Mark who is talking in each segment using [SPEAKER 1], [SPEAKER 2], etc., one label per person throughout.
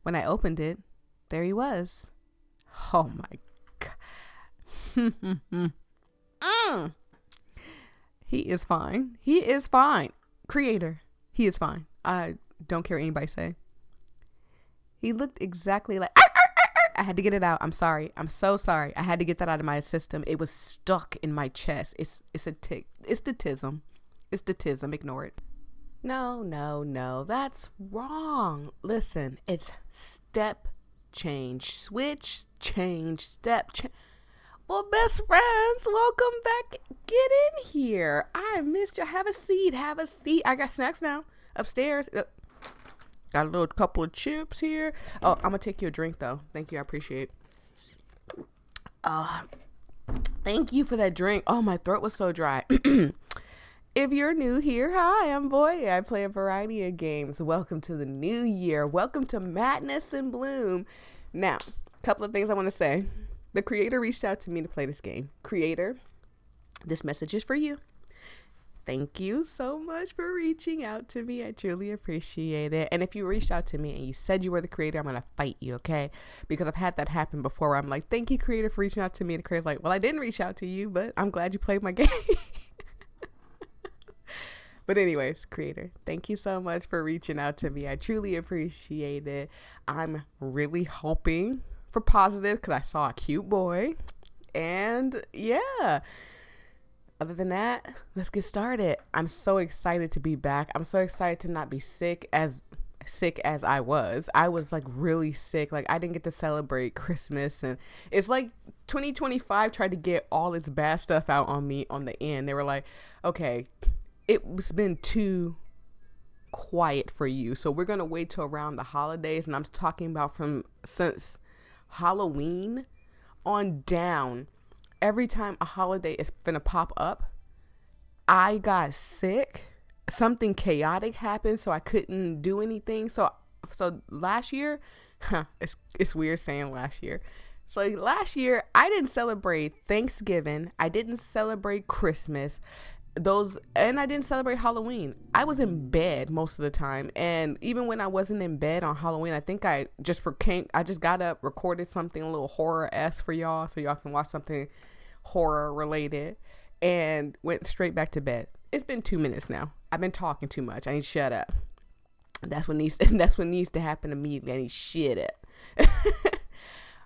[SPEAKER 1] When I opened it, there he was. Oh my God. He is fine. He is fine. Creator, he is fine. I don't care what anybody say. He looked exactly like... I had to get it out. I'm sorry. I'm so sorry. I had to get that out of my system. It was stuck in my chest. It's a tick. It's the tism. It's the tism. Ignore it. No. That's wrong. Listen, it's step change. Switch, change, step change. Well, best friends, welcome back. Get in here. I missed you. Have a seat. I got snacks now. Upstairs. Got a little couple of chips here. Oh, I'm gonna take you a drink though. Thank you, I appreciate it. Thank you for that drink. Oh, my throat was so dry. If you're new here, hi, I'm Voyia. I play a variety of games. Welcome to the new year. Welcome to Madness and Bloom. Now, a couple of things I want to say. The creator reached out to me to play this game. Creator, this message is for you. Thank you so much for reaching out to me. I truly appreciate it. And if you reached out to me and you said you were the creator, I'm going to fight you, okay? Because I've had that happen before where I'm like, thank you, creator, for reaching out to me. And the creator's like, well, I didn't reach out to you, but I'm glad you played my game. But anyways, creator, thank you so much for reaching out to me. I truly appreciate it. I'm really hoping for positive because I saw a cute boy. And yeah. Other than that, let's get started. I'm so excited to be back. I'm so excited to not be sick as I was. I was like really sick. Like I didn't get to celebrate Christmas, and it's like 2025 tried to get all its bad stuff out on me on the end. They were like, okay, it's been too quiet for you, so we're going to wait till around the holidays. And I'm talking about since Halloween on down. Every time a holiday is gonna pop up, I got sick. Something chaotic happened, so I couldn't do anything. So last year, it's weird saying last year. So last year, I didn't celebrate Thanksgiving. I didn't celebrate Christmas. And I didn't celebrate Halloween. I was in bed most of the time, and even when I wasn't in bed on Halloween, I think I just got up, recorded something a little horror-esque for y'all, so y'all can watch something horror related, and went straight back to bed. It's been 2 minutes now. I've been talking too much. I need to shut up. That's what needs to happen immediately. I need to shut up.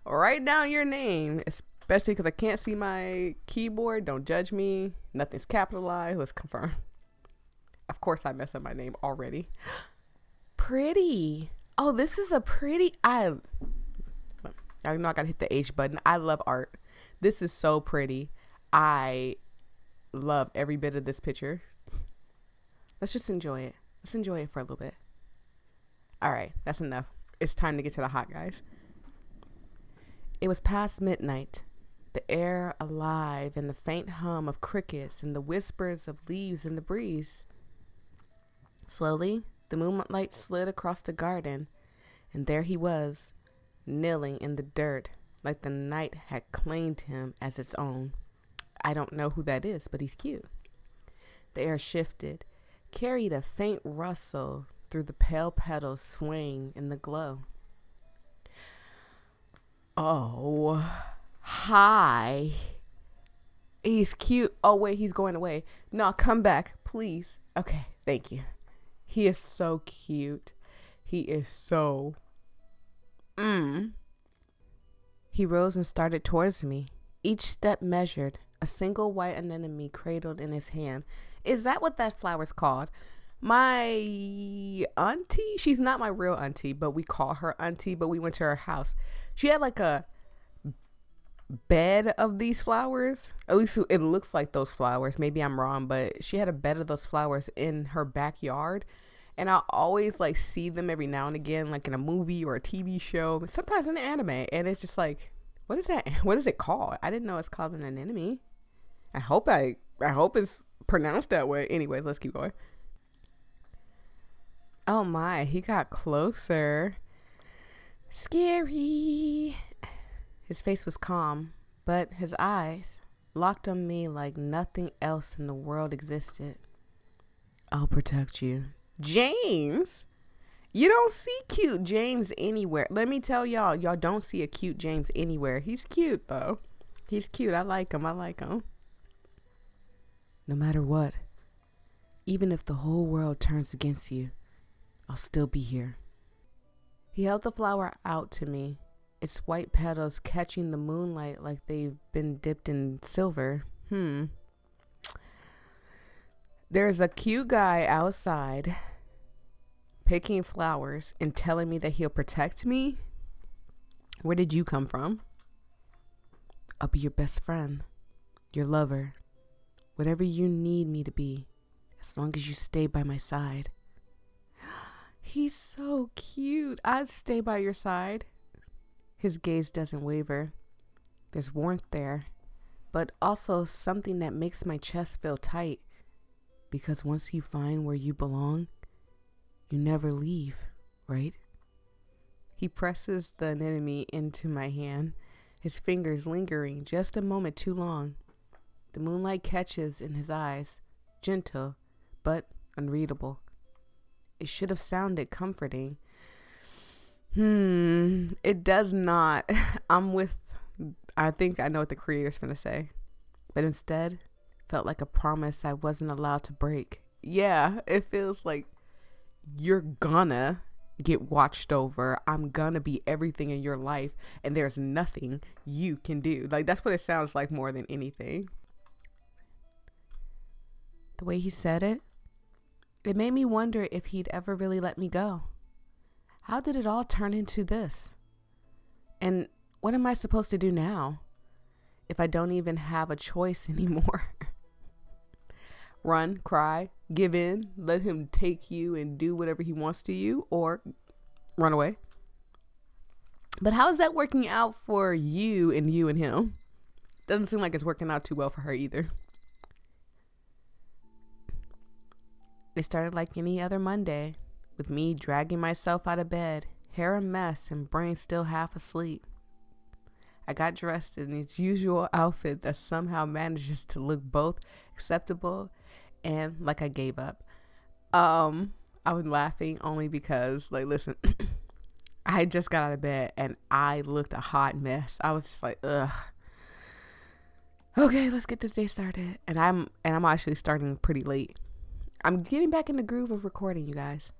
[SPEAKER 1] Write down your name, especially because I can't see my keyboard. Don't judge me. Nothing's capitalized. Let's confirm. Of course I messed up my name already. Pretty. Oh, this is a pretty. I know I gotta hit the H button. I love art. This is so pretty. I love every bit of this picture. Let's just enjoy it. Let's enjoy it for a little bit. All right, that's enough. It's time to get to the hot guys. It was past midnight. The air alive and the faint hum of crickets and the whispers of leaves in the breeze. Slowly, the moonlight slid across the garden, and there he was, kneeling in the dirt like the night had claimed him as its own. I don't know who that is, but he's cute. The air shifted, carried a faint rustle through the pale petals swaying in the glow. Oh, hi. He's cute. Oh, wait, he's going away. No, come back, please. Okay, thank you. He is so cute. He is so... He rose and started towards me. Each step measured, a single white anemone cradled in his hand. Is that what that flower's called? My auntie, she's not my real auntie, but we call her auntie, but we went to her house. She had like a bed of these flowers. At least it looks like those flowers. Maybe I'm wrong, but she had a bed of those flowers in her backyard. And I always like see them every now and again, like in a movie or a TV show, sometimes in an anime. And it's just like, what is that? What is it called? I didn't know it's called an anemone. I hope it's pronounced that way. Anyways, let's keep going. Oh my, he got closer. Scary. His face was calm, but his eyes locked on me like nothing else in the world existed. I'll protect you. James? You don't see cute James anywhere. Let me tell y'all don't see a cute James anywhere. He's cute though. He's cute. I like him. No matter what, even if the whole world turns against you, I'll still be here. He held the flower out to me, its white petals catching the moonlight like they've been dipped in silver. There's a cute guy outside picking flowers and telling me that he'll protect me? Where did you come from? I'll be your best friend, your lover, whatever you need me to be, as long as you stay by my side. He's so cute. I'd stay by your side. His gaze doesn't waver. There's warmth there, but also something that makes my chest feel tight. Because once you find where you belong, you never leave, right? He presses the anemone into my hand, his fingers lingering just a moment too long. The moonlight catches in his eyes, gentle, but unreadable. It should have sounded comforting. It does not. I think I know what the creator's gonna say. But instead, felt like a promise I wasn't allowed to break. Yeah, it feels like you're gonna get watched over. I'm gonna be everything in your life, and there's nothing you can do. Like, that's what it sounds like more than anything. The way he said it, it made me wonder if he'd ever really let me go. How did it all turn into this? And what am I supposed to do now if I don't even have a choice anymore? Run, cry, give in, let him take you and do whatever he wants to you, or run away? But how is that working out for you and him? Doesn't seem like it's working out too well for her either. It started like any other Monday, with me dragging myself out of bed, hair a mess and brain still half asleep. I got dressed in its usual outfit that somehow manages to look both acceptable and like I gave up. I was laughing only because, like, listen, I just got out of bed and I looked a hot mess. I was just like, ugh. Okay, let's get this day started. And I'm actually starting pretty late. I'm getting back in the groove of recording, you guys.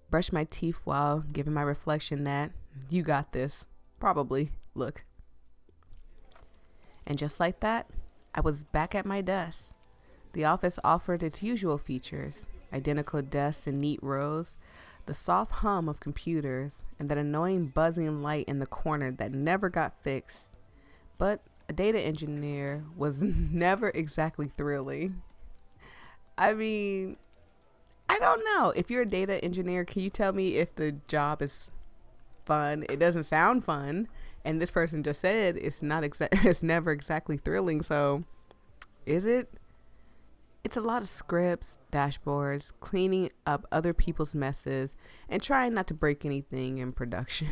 [SPEAKER 1] Brush my teeth while giving my reflection that you got this. Probably. Look. And just like that, I was back at my desk. The office offered its usual features: identical desks in neat rows, the soft hum of computers, and that annoying buzzing light in the corner that never got fixed. But a data engineer was never exactly thrilling. I mean, I don't know. If you're a data engineer, can you tell me if the job is fun? It doesn't sound fun. And this person just said it's never exactly thrilling. So is it? It's a lot of scripts, dashboards, cleaning up other people's messes, and trying not to break anything in production.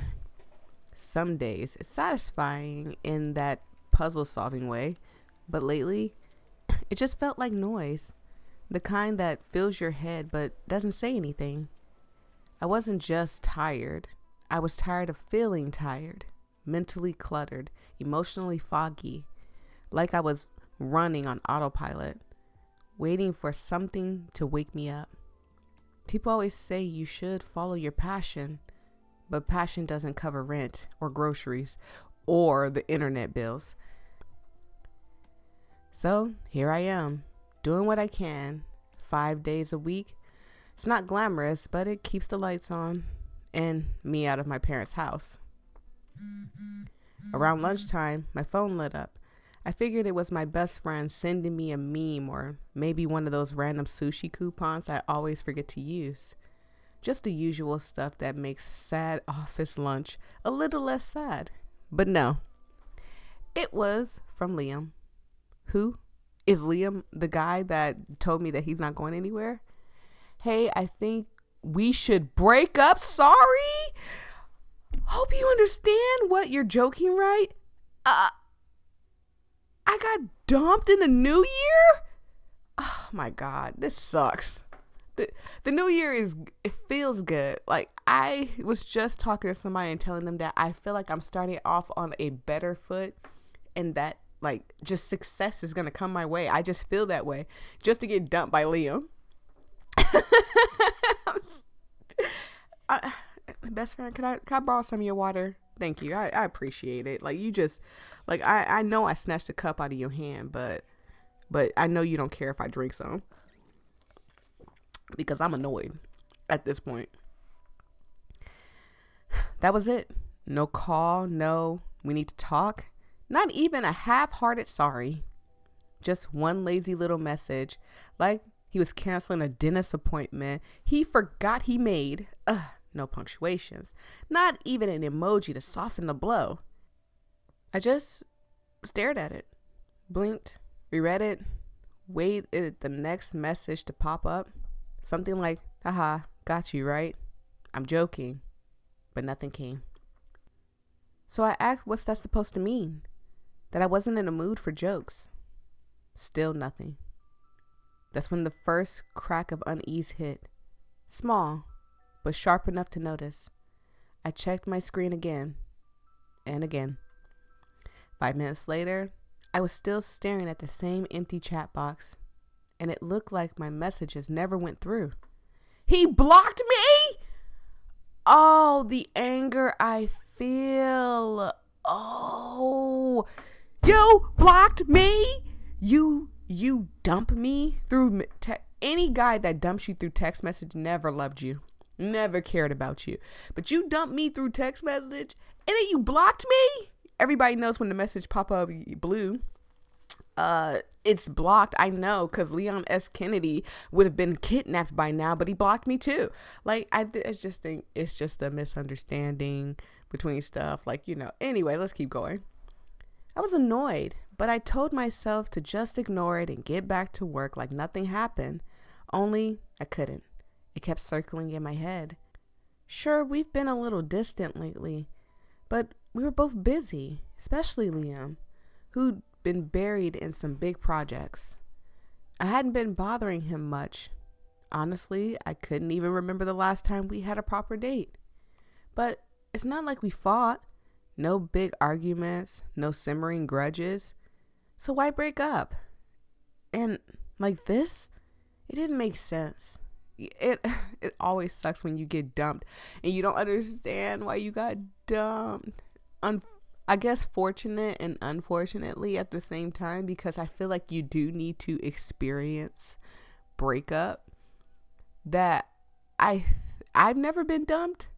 [SPEAKER 1] Some days it's satisfying in that puzzle solving way, but lately it just felt like noise. The kind that fills your head but doesn't say anything. I wasn't just tired. I was tired of feeling tired, mentally cluttered, emotionally foggy, like I was running on autopilot, waiting for something to wake me up. People always say you should follow your passion, but passion doesn't cover rent or groceries or the internet bills. So here I am, doing what I can, 5 days a week. It's not glamorous, but it keeps the lights on and me out of my parents' house. Around lunchtime, my phone lit up. I figured it was my best friend sending me a meme or maybe one of those random sushi coupons I always forget to use. Just the usual stuff that makes sad office lunch a little less sad. But no, it was from Liam. Who? Is Liam the guy that told me that he's not going anywhere? Hey, I think we should break up. Sorry. Hope you understand. What, you're joking, right? I got dumped in the new year? Oh my God, this sucks. the new year it feels good. Like, I was just talking to somebody and telling them that I feel like I'm starting off on a better foot, and that like just success is gonna come my way. I just feel that way. Just to get dumped by Liam. Best friend, can I borrow some of your water? Thank you. I appreciate it. Like, you just, like, I know I snatched a cup out of your hand, but I know you don't care if I drink some, because I'm annoyed at this point. That was it. No call, no, we need to talk. Not even a half-hearted sorry. Just one lazy little message, like he was canceling a dentist appointment he forgot he made. No punctuations. Not even an emoji to soften the blow. I just stared at it, blinked, reread it, waited the next message to pop up. Something like, haha, got you, right? I'm joking. But nothing came. So I asked, what's that supposed to mean? That I wasn't in a mood for jokes. Still nothing. That's when the first crack of unease hit. Small, but sharp enough to notice. I checked my screen again and again. 5 minutes later, I was still staring at the same empty chat box, and it looked like my messages never went through. He blocked me? Oh, the anger I feel. Oh, you blocked me? You dump me through any guy that dumps you through text message never loved you, never cared about you. But you dumped me through text message, and then you blocked me. Everybody knows when the message pop up blue, it's blocked. I know, because Leon S. Kennedy would have been kidnapped by now, but he blocked me too. Like, I just think it's just a misunderstanding between stuff. Like, anyway, let's keep going. I was annoyed, but I told myself to just ignore it and get back to work like nothing happened. Only I couldn't. It kept circling in my head. Sure, we've been a little distant lately, but we were both busy, especially Liam, who'd been buried in some big projects. I hadn't been bothering him much. Honestly, I couldn't even remember the last time we had a proper date. But it's not like we fought. No big arguments, no simmering grudges. So why break up? And like this, it didn't make sense. It always sucks when you get dumped and you don't understand why you got dumped. I guess fortunate and unfortunately at the same time, because I feel like you do need to experience breakup. That I've never been dumped,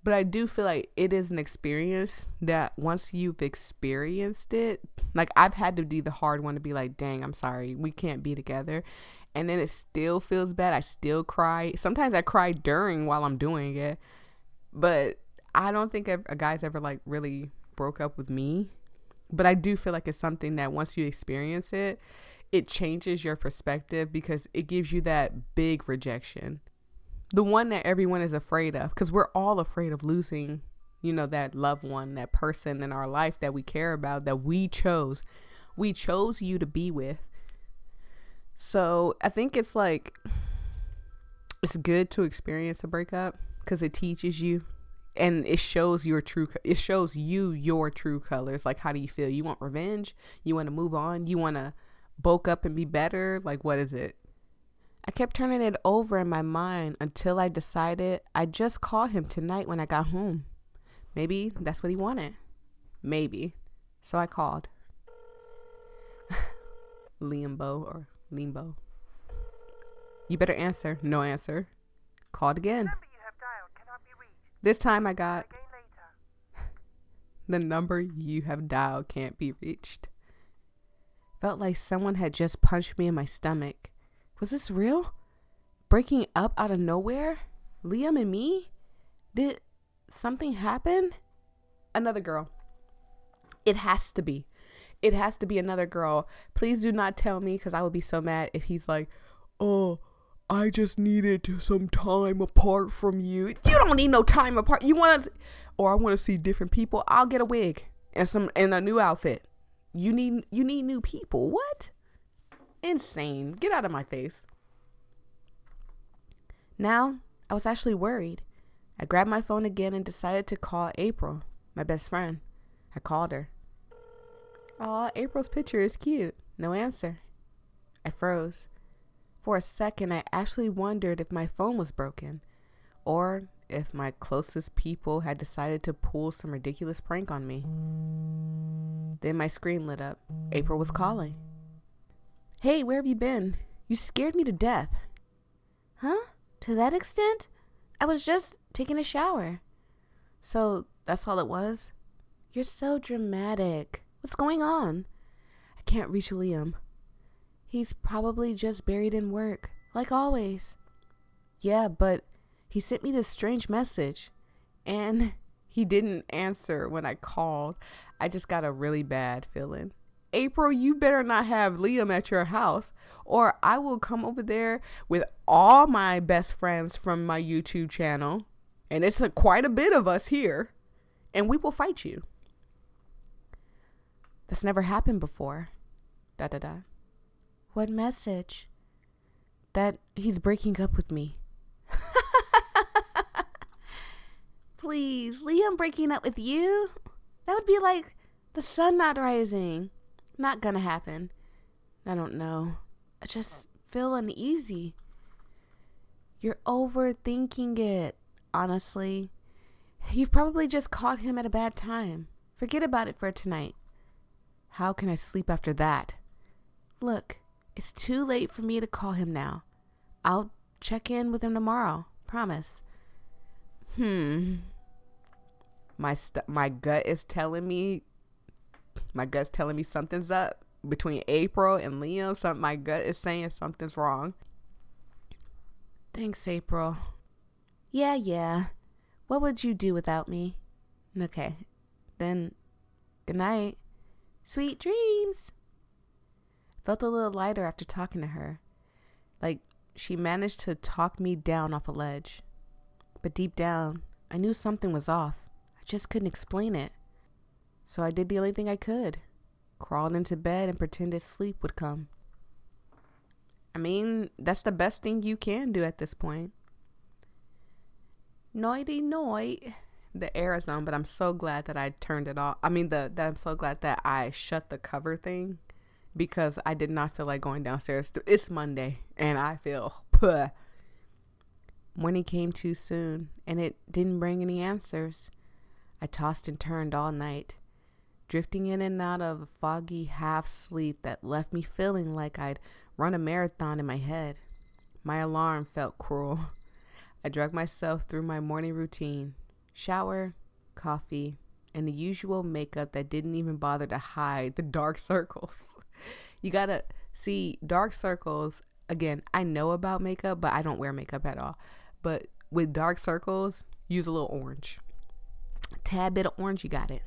[SPEAKER 1] but I do feel like it is an experience that once you've experienced it, like I've had to be the hard one to be like, dang, I'm sorry, we can't be together. And then it still feels bad. I still cry. Sometimes I cry while I'm doing it. But I don't think a guy's ever like really broke up with me. But I do feel like it's something that once you experience it, it changes your perspective, because it gives you that big rejection. The one that everyone is afraid of, because we're all afraid of losing, that loved one, that person in our life that we care about, that we chose. We chose you to be with. So I think it's like, it's good to experience a breakup because it teaches you, and it shows you your true colors. Like, how do you feel? You want revenge? You want to move on? You want to bulk up and be better? Like, what is it? I kept turning it over in my mind until I decided I'd just call him tonight when I got home. Maybe that's what he wanted. Maybe. So I called. Limbo. You better answer. No answer. Called again.
[SPEAKER 2] The number you have dialed cannot be reached.
[SPEAKER 1] This time I got,
[SPEAKER 2] Again later.
[SPEAKER 1] the number you have dialed can't be reached. Felt like someone had just punched me in my stomach. Was this real? Breaking up out of nowhere? Liam and me? Did something happen? Another girl. It has to be. It has to be another girl. Please do not tell me, because I would be so mad if he's like, oh, I just needed some time apart from you. You don't need no time apart. You want to, or I want to see different people. I'll get a wig and a new outfit. You need new people. What? Insane. Get out of my face. Now, I was actually worried. I grabbed my phone again and decided to call April, my best friend. I called her. Aw, April's picture is cute. No answer. I froze. For a second, I actually wondered if my phone was broken, or if my closest people had decided to pull some ridiculous prank on me. Then my screen lit up. April was calling. Hey, where have you been? You scared me to death. Huh? To that extent? I was just taking a shower. So that's all it was? You're so dramatic. What's going on? I can't reach Liam. He's probably just buried in work, like always. Yeah, but he sent me this strange message, and he didn't answer when I called. I just got a really bad feeling. April, you better not have Liam at your house, or I will come over there with all my best friends from my YouTube channel, and it's quite a bit of us here, and we will fight you. That's never happened before. ... What message? That he's breaking up with me. Please, Liam breaking up with you? That would be like the sun not rising. Not gonna happen. I don't know. I just feel uneasy. You're overthinking it, honestly. You've probably just caught him at a bad time. Forget about it for tonight. How can I sleep after that? Look, it's too late for me to call him now. I'll check in with him tomorrow. Promise. My gut's telling me something's up between April and Liam. My gut is saying something's wrong. Thanks, April. Yeah. What would you do without me? Okay. Then, good night. Sweet dreams. Felt a little lighter after talking to her. Like she managed to talk me down off a ledge. But deep down, I knew something was off. I just couldn't explain it. So I did the only thing I could. Crawled into bed and pretended sleep would come. I mean, that's the best thing you can do at this point. Nighty night. The air is on, but I'm so glad that I turned it off. I'm so glad that I shut the cover thing, because I did not feel like going downstairs. It's Monday, and I feel puh. Morning came too soon, and it didn't bring any answers. I tossed and turned all night, drifting in and out of a foggy half sleep that left me feeling like I'd run a marathon in my head. My alarm felt cruel. I dragged myself through my morning routine. Shower, coffee, and the usual makeup that didn't even bother to hide the dark circles. You gotta see dark circles. Again, I know about makeup, but I don't wear makeup at all. But with dark circles, use a little orange. A tad bit of orange, you got it.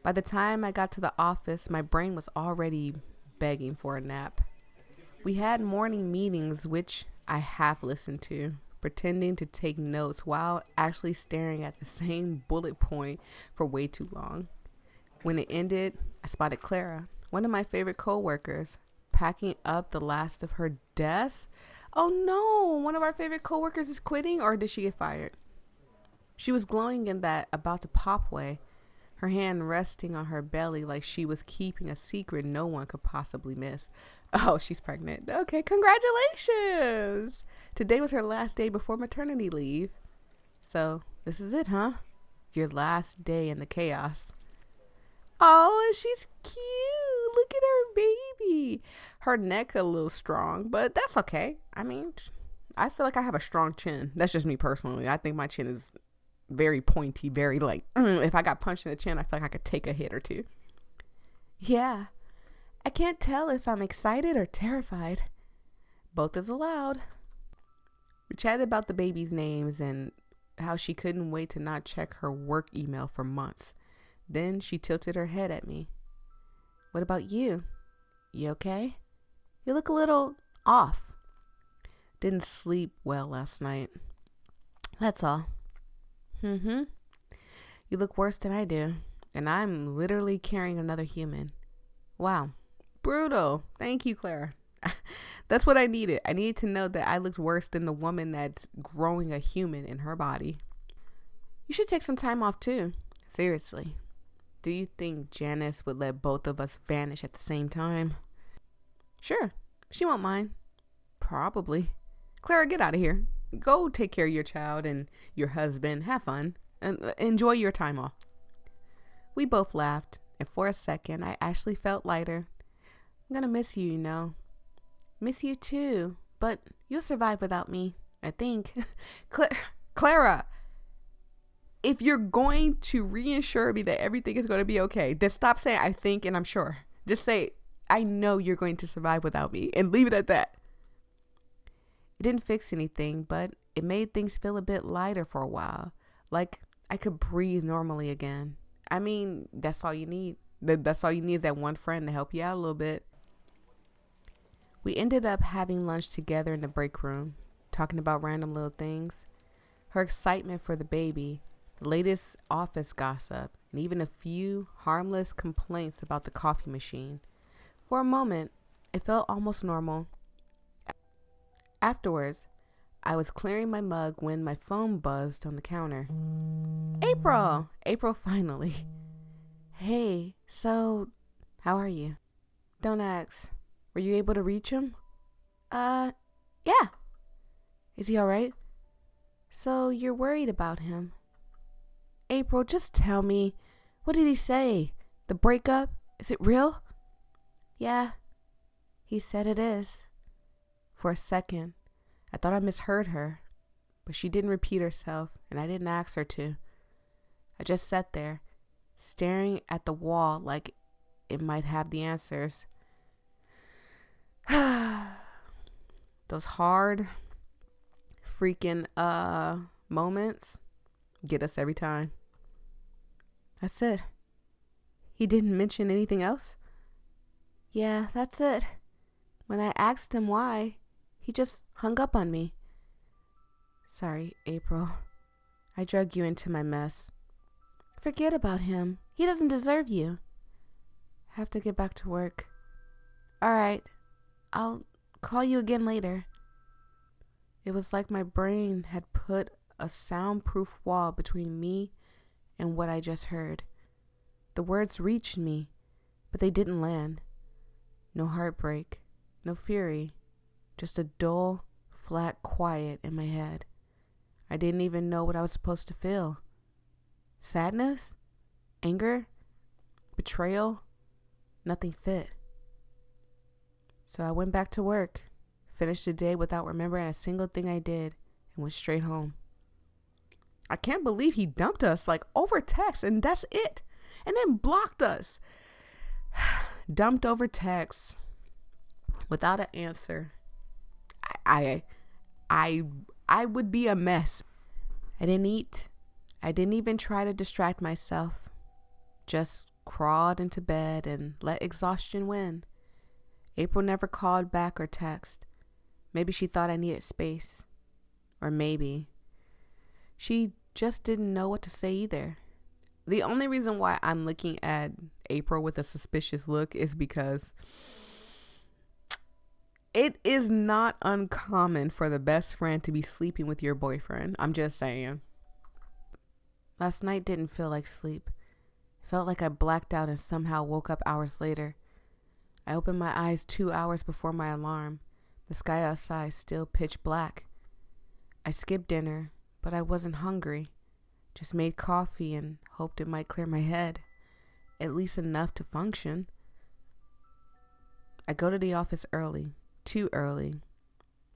[SPEAKER 1] By the time I got to the office, my brain was already begging for a nap. We had morning meetings, which I half listened to, pretending to take notes while actually staring at the same bullet point for way too long. When it ended, I spotted Clara, one of my favorite coworkers, packing up the last of her desk. Oh no, one of our favorite coworkers is quitting, or did she get fired? She was glowing in that about to pop way, her hand resting on her belly like she was keeping a secret no one could possibly miss. Oh, she's pregnant. Okay, congratulations. Today was her last day before maternity leave. So this is it, huh? Your last day in the chaos. Oh, she's cute. Look at her baby. Her neck a little strong, but that's okay. I mean, I feel like I have a strong chin. That's just me personally. I think my chin is very pointy, very like, if I got punched in the chin, I feel like I could take a hit or two. Yeah. I can't tell if I'm excited or terrified. Both is allowed. We chatted about the baby's names and how she couldn't wait to not check her work email for months. Then she tilted her head at me. What about you? You okay? You look a little off. Didn't sleep well last night. That's all. You look worse than I do, and I'm literally carrying another human. Wow. Brutal. Thank you, Clara. That's what I needed. I needed to know that I looked worse than the woman that's growing a human in her body. You should take some time off too. Seriously. Do you think Janice would let both of us vanish at the same time? Sure. She won't mind. Probably. Clara, get out of here. Go take care of your child and your husband. Have fun. And enjoy your time off. We both laughed, and for a second, I actually felt lighter. I'm gonna miss you, you know. Miss you too, but you'll survive without me, I think. Clara, if you're going to reassure me that everything is going to be okay, then stop saying I think and I'm sure. Just say, I know you're going to survive without me, and leave it at that. It didn't fix anything, but it made things feel a bit lighter for a while. Like I could breathe normally again. I mean, that's all you need. That's all you need is that one friend to help you out a little bit. We ended up having lunch together in the break room, talking about random little things. Her excitement for the baby, the latest office gossip, and even a few harmless complaints about the coffee machine. For a moment, it felt almost normal. Afterwards, I was clearing my mug when my phone buzzed on the counter. April! April finally. Hey, so, how are you? Don't ask. Were you able to reach him? Yeah. Is he alright? So, you're worried about him. April, just tell me. What did he say? The breakup? Is it real? Yeah. He said it is. For a second, I thought I misheard her, but she didn't repeat herself, and I didn't ask her to. I just sat there, staring at the wall like it might have the answers. Those hard freaking moments get us every time. That's it. He didn't mention anything else? Yeah, that's it. When I asked him why, he just hung up on me. Sorry, April. I drug you into my mess. Forget about him. He doesn't deserve you. I have to get back to work. All right. I'll call you again later. It was like my brain had put a soundproof wall between me and what I just heard. The words reached me, but they didn't land. No heartbreak, no fury, just a dull, flat quiet in my head. I didn't even know what I was supposed to feel. Sadness? Anger? Betrayal? Nothing fit. So I went back to work, finished the day without remembering a single thing I did, and went straight home. I can't believe he dumped us like over text, and that's it. And then blocked us. Dumped over text without an answer. I would be a mess. I didn't eat. I didn't even try to distract myself. Just crawled into bed and let exhaustion win. April never called back or text. Maybe she thought I needed space. Or maybe she just didn't know what to say either. The only reason why I'm looking at April with a suspicious look is because it is not uncommon for the best friend to be sleeping with your boyfriend. I'm just saying. Last night didn't feel like sleep. It felt like I blacked out and somehow woke up hours later. I opened my eyes 2 hours before my alarm. The sky outside still pitch black. I skipped dinner, but I wasn't hungry. Just made coffee and hoped it might clear my head. At least enough to function. I go to the office early. Too early.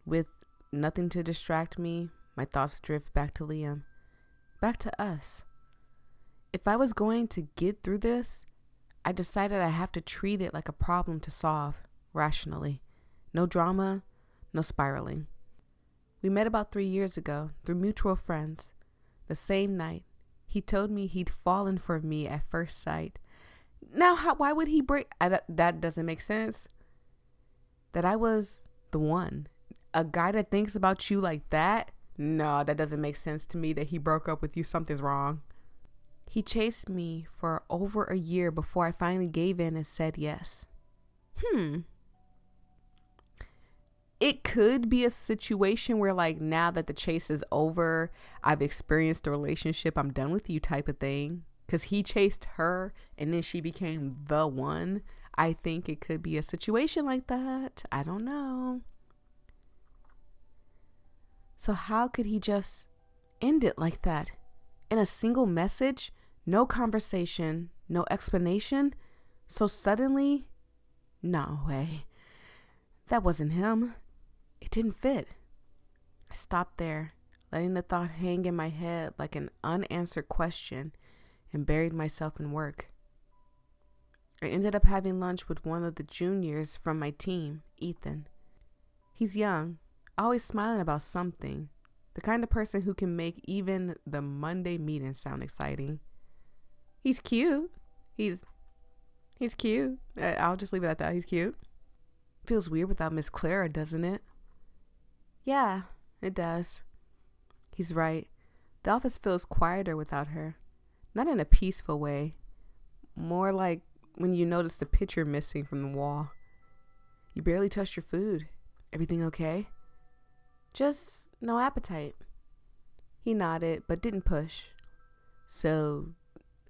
[SPEAKER 1] With nothing to distract me, my thoughts drift back to Liam. Back to us. If I was going to get through this, I decided I have to treat it like a problem to solve, rationally. No drama, no spiraling. We met about 3 years ago through mutual friends. The same night, he told me he'd fallen for me at first sight. Now, why would he break? That doesn't make sense. That I was the one. A guy that thinks about you like that? No, that doesn't make sense to me that he broke up with you. Something's wrong. He chased me for over a year before I finally gave in and said yes. It could be a situation where, like, now that the chase is over, I've experienced the relationship, I'm done with you type of thing. Because he chased her and then she became the one. I think it could be a situation like that. I don't know. So how could he just end it like that? In a single message? No conversation, no explanation? So suddenly? No way. That wasn't him. It didn't fit. I stopped there, letting the thought hang in my head like an unanswered question, and buried myself in work. I ended up having lunch with one of the juniors from my team, Ethan. He's young, always smiling about something, the kind of person who can make even the Monday meeting sound exciting. He's cute. He's cute. I'll just leave it at that. He's cute. Feels weird without Miss Clara, doesn't it? Yeah, it does. He's right. The office feels quieter without her. Not in a peaceful way. More like when you notice the picture missing from the wall. You barely touched your food. Everything okay? Just no appetite. He nodded, but didn't push. So,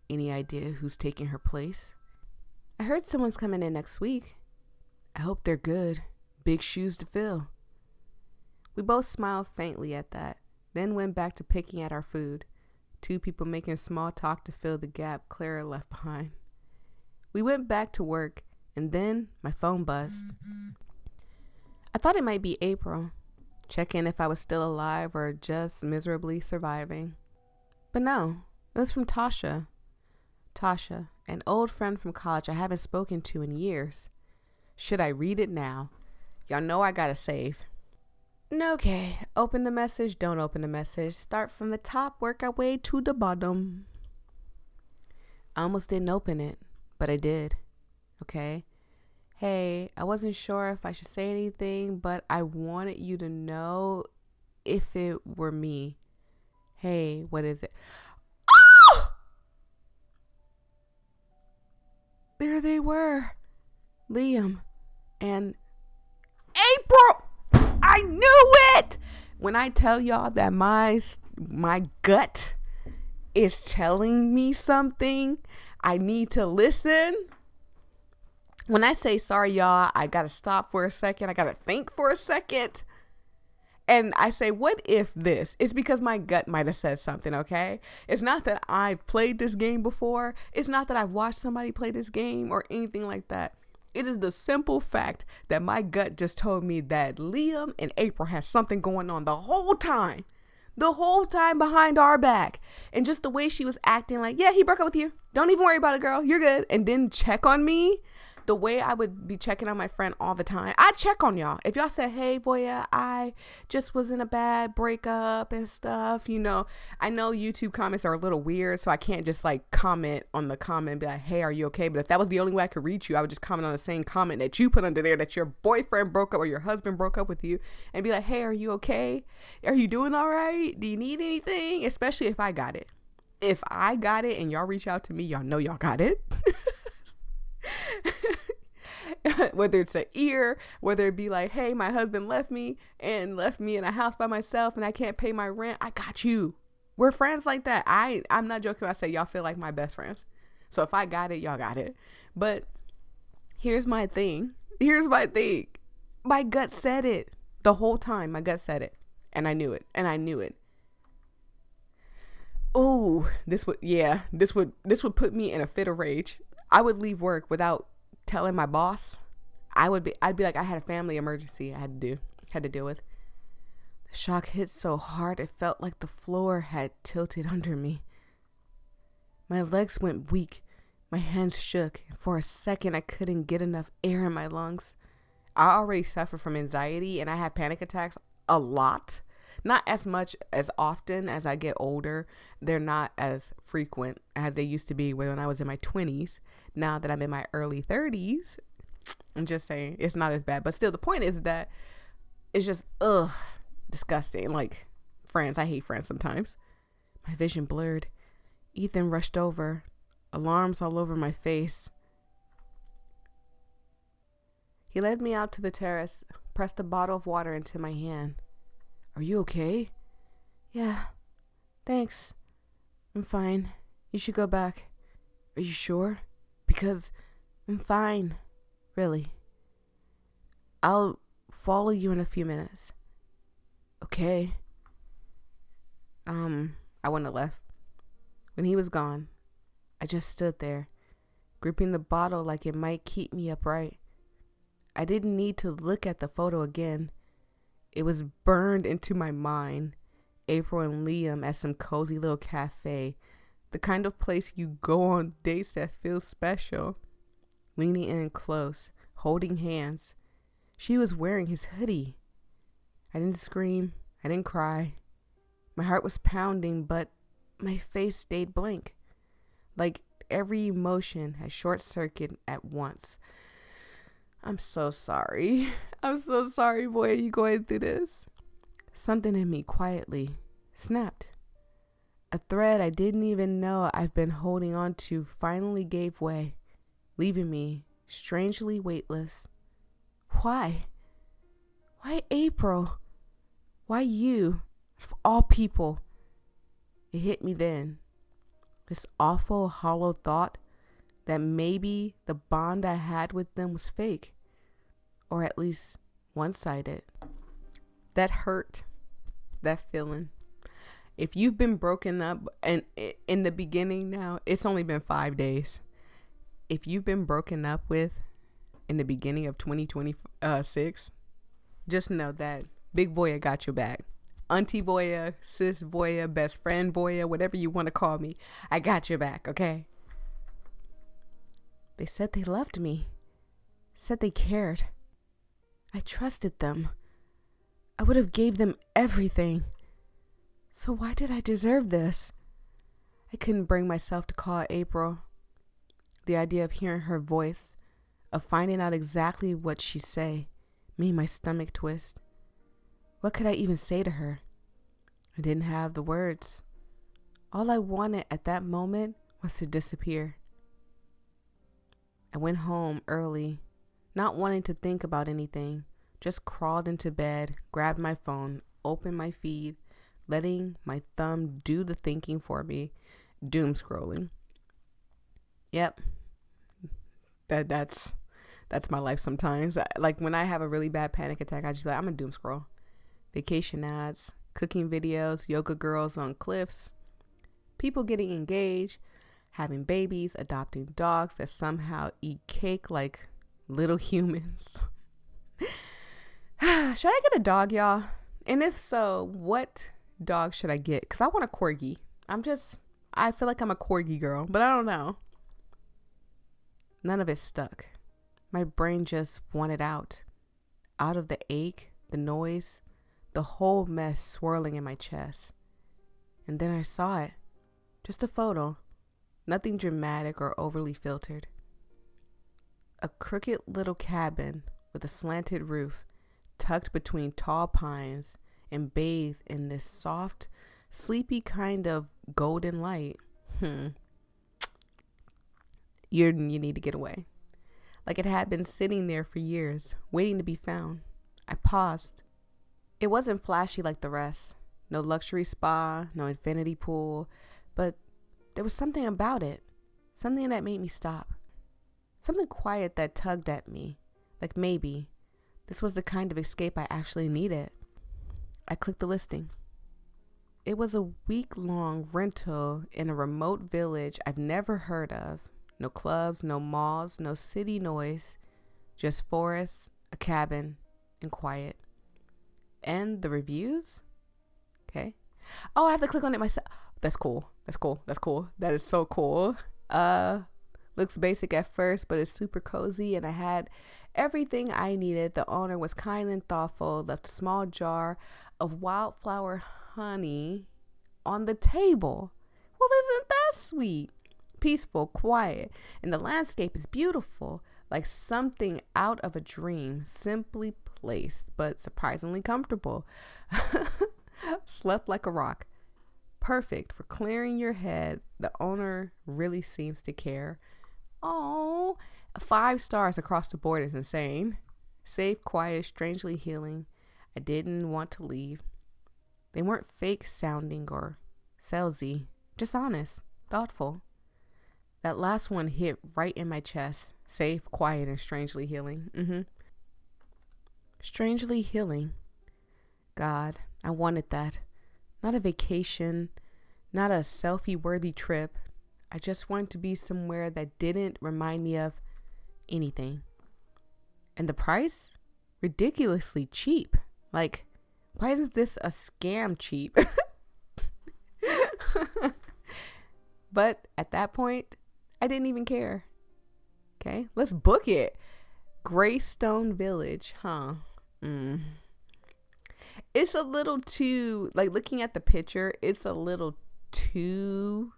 [SPEAKER 1] any idea who's taking her place? I heard someone's coming in next week. I hope they're good. Big shoes to fill. We both smiled faintly at that, then went back to picking at our food. Two people making small talk to fill the gap Clara left behind. We went back to work, and then my phone buzzed. I thought it might be April. Check in if I was still alive or just miserably surviving. But no, it was from Tasha. Tasha, an old friend from college I haven't spoken to in years. Should I read it now? Y'all know I gotta save. Okay, open the message, don't open the message. Start from the top, work our way to the bottom. I almost didn't open it, but I did. Okay. Hey, I wasn't sure if I should say anything, but I wanted you to know if it were me. Hey, what is it? Oh! There they were. Liam and April. I knew it. When I tell y'all that my gut is telling me something, I need to listen. When I say sorry, y'all, I got to stop for a second. I got to think for a second. And I say, what if this? It's because my gut might have said something, okay? It's not that I've played this game before. It's not that I've watched somebody play this game or anything like that. It is the simple fact that my gut just told me that Liam and April has something going on the whole time behind our back. And just the way she was acting like, yeah, he broke up with you. Don't even worry about it, girl. You're good. And then check on me. The way I would be checking on my friend all the time. I check on y'all. If y'all said, hey, voyia, I just was in a bad breakup and stuff, you know, I know YouTube comments are a little weird, so I can't just like comment on the comment and be like, hey, are you okay? But if that was the only way I could reach you, I would just comment on the same comment that you put under there that your boyfriend broke up or your husband broke up with you and be like, hey, are you okay? Are you doing all right? Do you need anything? Especially if I got it. If I got it and y'all reach out to me, y'all know y'all got it. Whether it's an ear, whether it be like, hey, my husband left me in a house by myself and I can't pay my rent, I got you. We're friends like that. I'm not joking when I say y'all feel like my best friends. So if I got it, y'all got it. But here's my thing. My gut said it the whole time. My gut said it, and I knew it. Oh, this would put me in a fit of rage. I would leave work without telling my boss. I'd be like, I had a family emergency I had to deal with. The shock hit so hard it felt like the floor had tilted under me. My legs went weak. My hands shook. For a second, I couldn't get enough air in my lungs. I already suffer from anxiety and I have panic attacks a lot. Not as much as often as I get older. They're not as frequent as they used to be when I was in my 20s. Now that I'm in my early 30s, I'm just saying it's not as bad. But still, the point is that it's just, disgusting. Like, friends, I hate friends sometimes. My vision blurred. Ethan rushed over. Alarms all over my face. He led me out to the terrace, pressed a bottle of water into my hand. Are you okay? Yeah, thanks. I'm fine. You should go back. Are you sure? Because I'm fine. Really. I'll follow you in a few minutes. Okay. I wouldn't have left. When he was gone, I just stood there, gripping the bottle like it might keep me upright. I didn't need to look at the photo again. It was burned into my mind. April and Liam at some cozy little cafe, the kind of place you go on dates that feel special. Leaning in close, holding hands. She was wearing his hoodie. I didn't scream. I didn't cry. My heart was pounding, but my face stayed blank. Like every emotion had short-circuited at once. I'm so sorry. I'm so sorry, boy, you going through this. Something in me quietly snapped. A thread I didn't even know I've been holding on to finally gave way, leaving me strangely weightless. Why? Why April? Why you? Of all people. It hit me then. This awful, hollow thought that maybe the bond I had with them was fake. Or at least one-sided. That hurt. That feeling. If you've been broken up, and in the beginning now, it's only been 5 days. If you've been broken up with in the beginning of 2026, just know that Big Voyia got your back. Auntie Voyia, Sis Voyia, best friend Voyia, whatever you want to call me, I got your back, okay? They said they loved me. Said they cared. I trusted them. I would have gave them everything. So why did I deserve this? I couldn't bring myself to call April. The idea of hearing her voice, of finding out exactly what she'd say, made my stomach twist. What could I even say to her? I didn't have the words. All I wanted at that moment was to disappear. I went home early, not wanting to think about anything. Just crawled into bed, grabbed my phone, opened my feed, letting my thumb do the thinking for me, doom scrolling. Yep, that's my life sometimes. Like when I have a really bad panic attack, I just be like, I'm gonna doom scroll. Vacation ads, cooking videos, yoga girls on cliffs, people getting engaged, having babies, adopting dogs that somehow eat cake like little humans. Should I get a dog, y'all? And if so, what dog should I get? Because I want a corgi. I feel like I'm a corgi girl, but I don't know. None of it stuck. My brain just wanted out of the ache, the noise, the whole mess swirling in my chest. And then I saw it. Just a photo. Nothing dramatic or overly filtered. A crooked little cabin with a slanted roof, tucked between tall pines and bathed in this soft, sleepy kind of golden light. You need to get away. Like it had been sitting there for years, waiting to be found. I paused. It wasn't flashy like the rest. No luxury spa, no infinity pool, but there was something about it. Something that made me stop. Something quiet that tugged at me. Like maybe this was the kind of escape I actually needed. I clicked the listing. It was a week-long rental in a remote village I've never heard of. No clubs, no malls, no city noise. Just forests, a cabin, and quiet. And the reviews? Okay. Oh, I have to click on it myself. That's cool. That is so cool. Looks basic at first, but it's super cozy, and I had everything I needed. The owner was kind and thoughtful, left a small jar of wildflower honey on the table. Well, isn't that sweet? Peaceful, quiet, and the landscape is beautiful, like something out of a dream, simply placed, but surprisingly comfortable. Slept like a rock. Perfect for clearing your head. The owner really seems to care. Oh, 5 stars across the board is insane. Safe, quiet, strangely healing. I didn't want to leave. They weren't fake sounding or salesy, just honest, thoughtful. That last one hit right in my chest. Safe, quiet, and strangely healing. Strangely healing. God, I wanted that. Not a vacation, not a selfie-worthy trip. I just wanted to be somewhere that didn't remind me of anything. And the price? Ridiculously cheap. Like, why isn't this a scam cheap? But at that point, I didn't even care. Okay, let's book it. Greystone Village, huh? It's a little too, like, looking at the picture, it's a little too,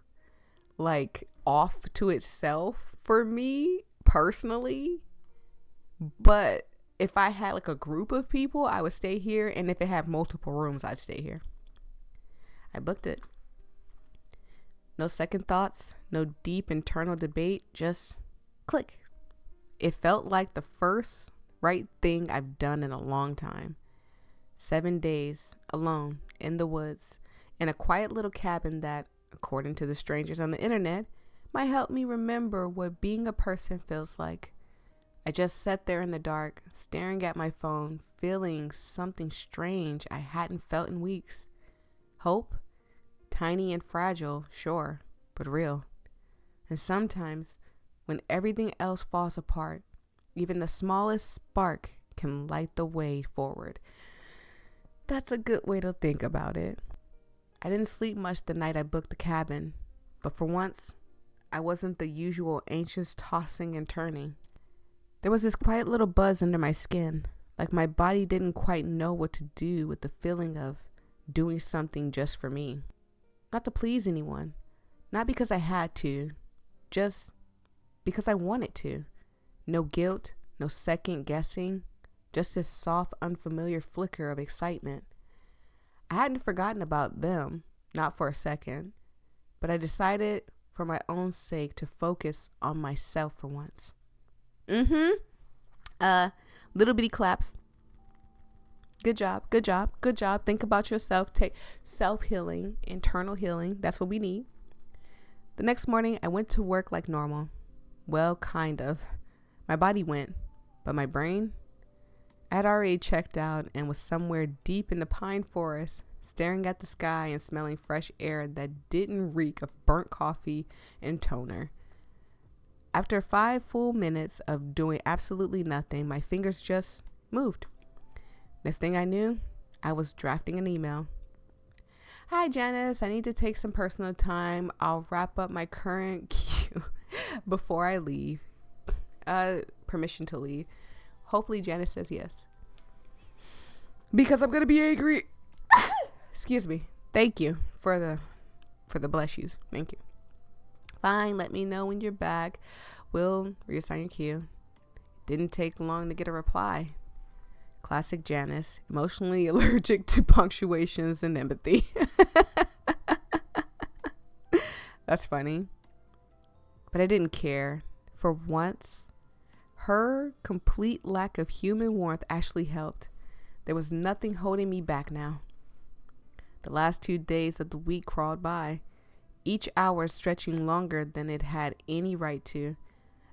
[SPEAKER 1] like, off to itself for me personally. But if I had like a group of people, I would stay here. And if it had multiple rooms, I'd stay here. I booked it. No second thoughts, no deep internal debate, just click. It felt like the first right thing I've done in a long time. 7 days alone in the woods in a quiet little cabin that, according to the strangers on the internet, might help me remember what being a person feels like. I just sat there in the dark, staring at my phone, feeling something strange I hadn't felt in weeks. Hope? Tiny and fragile, sure, but real. And sometimes, when everything else falls apart, even the smallest spark can light the way forward. That's a good way to think about it. I didn't sleep much the night I booked the cabin, but for once, I wasn't the usual anxious tossing and turning. There was this quiet little buzz under my skin, like my body didn't quite know what to do with the feeling of doing something just for me. Not to please anyone, not because I had to, just because I wanted to. No guilt, no second guessing, just this soft, unfamiliar flicker of excitement. I hadn't forgotten about them, not for a second, but I decided for my own sake to focus on myself for once. Little bitty claps. Good job. Think about yourself. Take self-healing, internal healing. That's what we need. The next morning, I went to work like normal. Well, kind of. My body went, but my brain? I had already checked out and was somewhere deep in the pine forest, staring at the sky and smelling fresh air that didn't reek of burnt coffee and toner. After 5 full minutes of doing absolutely nothing, my fingers just moved. Next thing I knew, I was drafting an email. Hi, Janice. I need to take some personal time. I'll wrap up my current queue before I leave. Permission to leave. Hopefully Janice says yes. Because I'm going to be angry. Excuse me. Thank you for the bless yous. Thank you. Fine, let me know when you're back. We'll reassign your queue. Didn't take long to get a reply. Classic Janice, emotionally allergic to punctuations and empathy. That's funny. But I didn't care. For once, her complete lack of human warmth actually helped. There was nothing holding me back now. The last 2 days of the week crawled by, each hour stretching longer than it had any right to.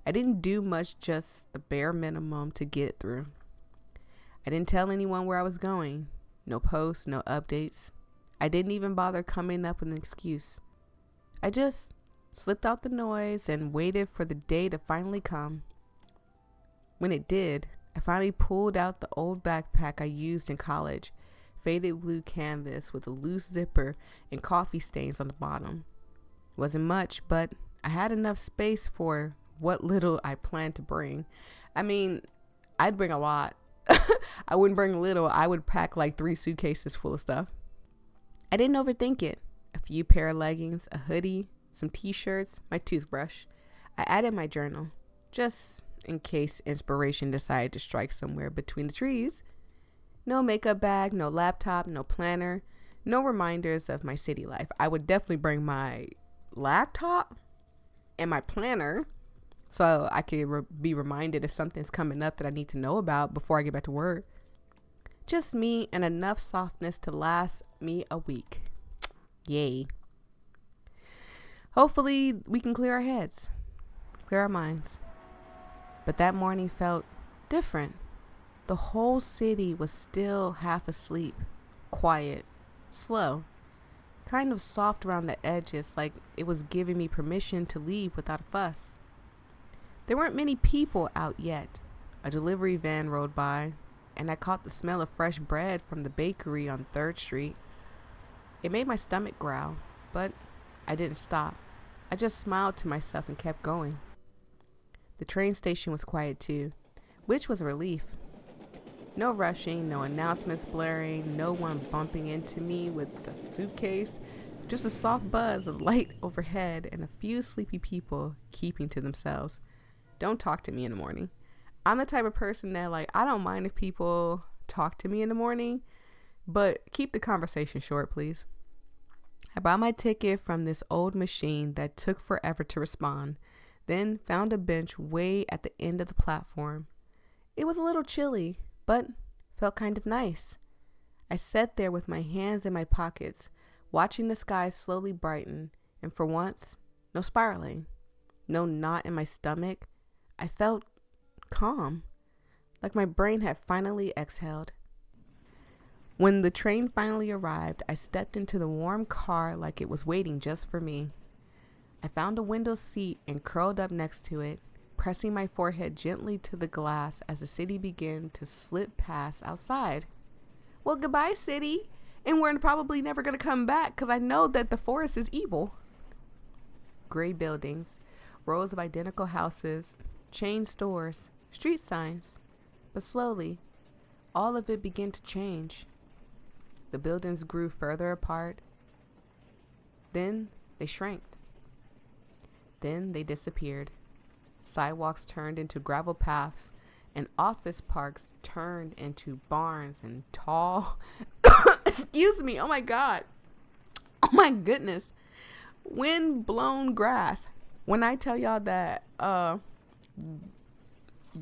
[SPEAKER 1] I didn't do much, just the bare minimum to get through. I didn't tell anyone where I was going. No posts, no updates. I didn't even bother coming up with an excuse. I just slipped out the noise and waited for the day to finally come. When it did, I finally pulled out the old backpack I used in college, faded blue canvas with a loose zipper and coffee stains on the bottom. Wasn't much, but I had enough space for what little I planned to bring. I mean, I'd bring a lot. I wouldn't bring little. I would pack like 3 suitcases full of stuff. I didn't overthink it. A few pair of leggings, a hoodie, some t-shirts, my toothbrush. I added my journal, just in case inspiration decided to strike somewhere between the trees. No makeup bag, no laptop, no planner, no reminders of my city life. I would definitely bring my laptop and my planner, so I can be reminded if something's coming up that I need to know about before I get back to work. Just me and enough softness to last me a week. Yay. Hopefully we can clear our heads, clear our minds. But that morning felt different. The whole city was still half asleep, quiet, slow, kind of soft around the edges, like it was giving me permission to leave without a fuss. There weren't many people out yet. A delivery van rode by, and I caught the smell of fresh bread from the bakery on 3rd Street. It made my stomach growl, but I didn't stop. I just smiled to myself and kept going. The train station was quiet too, which was a relief. No rushing, no announcements blaring, no one bumping into me with the suitcase. Just a soft buzz of light overhead and a few sleepy people keeping to themselves. Don't talk to me in the morning. I'm the type of person that, like, I don't mind if people talk to me in the morning, but keep the conversation short, please. I bought my ticket from this old machine that took forever to respond, then found a bench way at the end of the platform. It was a little chilly, but felt kind of nice. I sat there with my hands in my pockets, watching the sky slowly brighten, and for once, no spiraling, no knot in my stomach. I felt calm, like my brain had finally exhaled. When the train finally arrived, I stepped into the warm car like it was waiting just for me. I found a window seat and curled up next to it, pressing my forehead gently to the glass as the city began to slip past outside. Well, goodbye, city. And we're probably never going to come back because I know that the forest is evil. Gray buildings, rows of identical houses, chain stores, street signs. But slowly, all of it began to change. The buildings grew further apart. Then they shrank. Then they disappeared. Sidewalks turned into gravel paths, and office parks turned into barns and tall, excuse me, oh my God, oh my goodness, wind-blown grass. When I tell y'all that the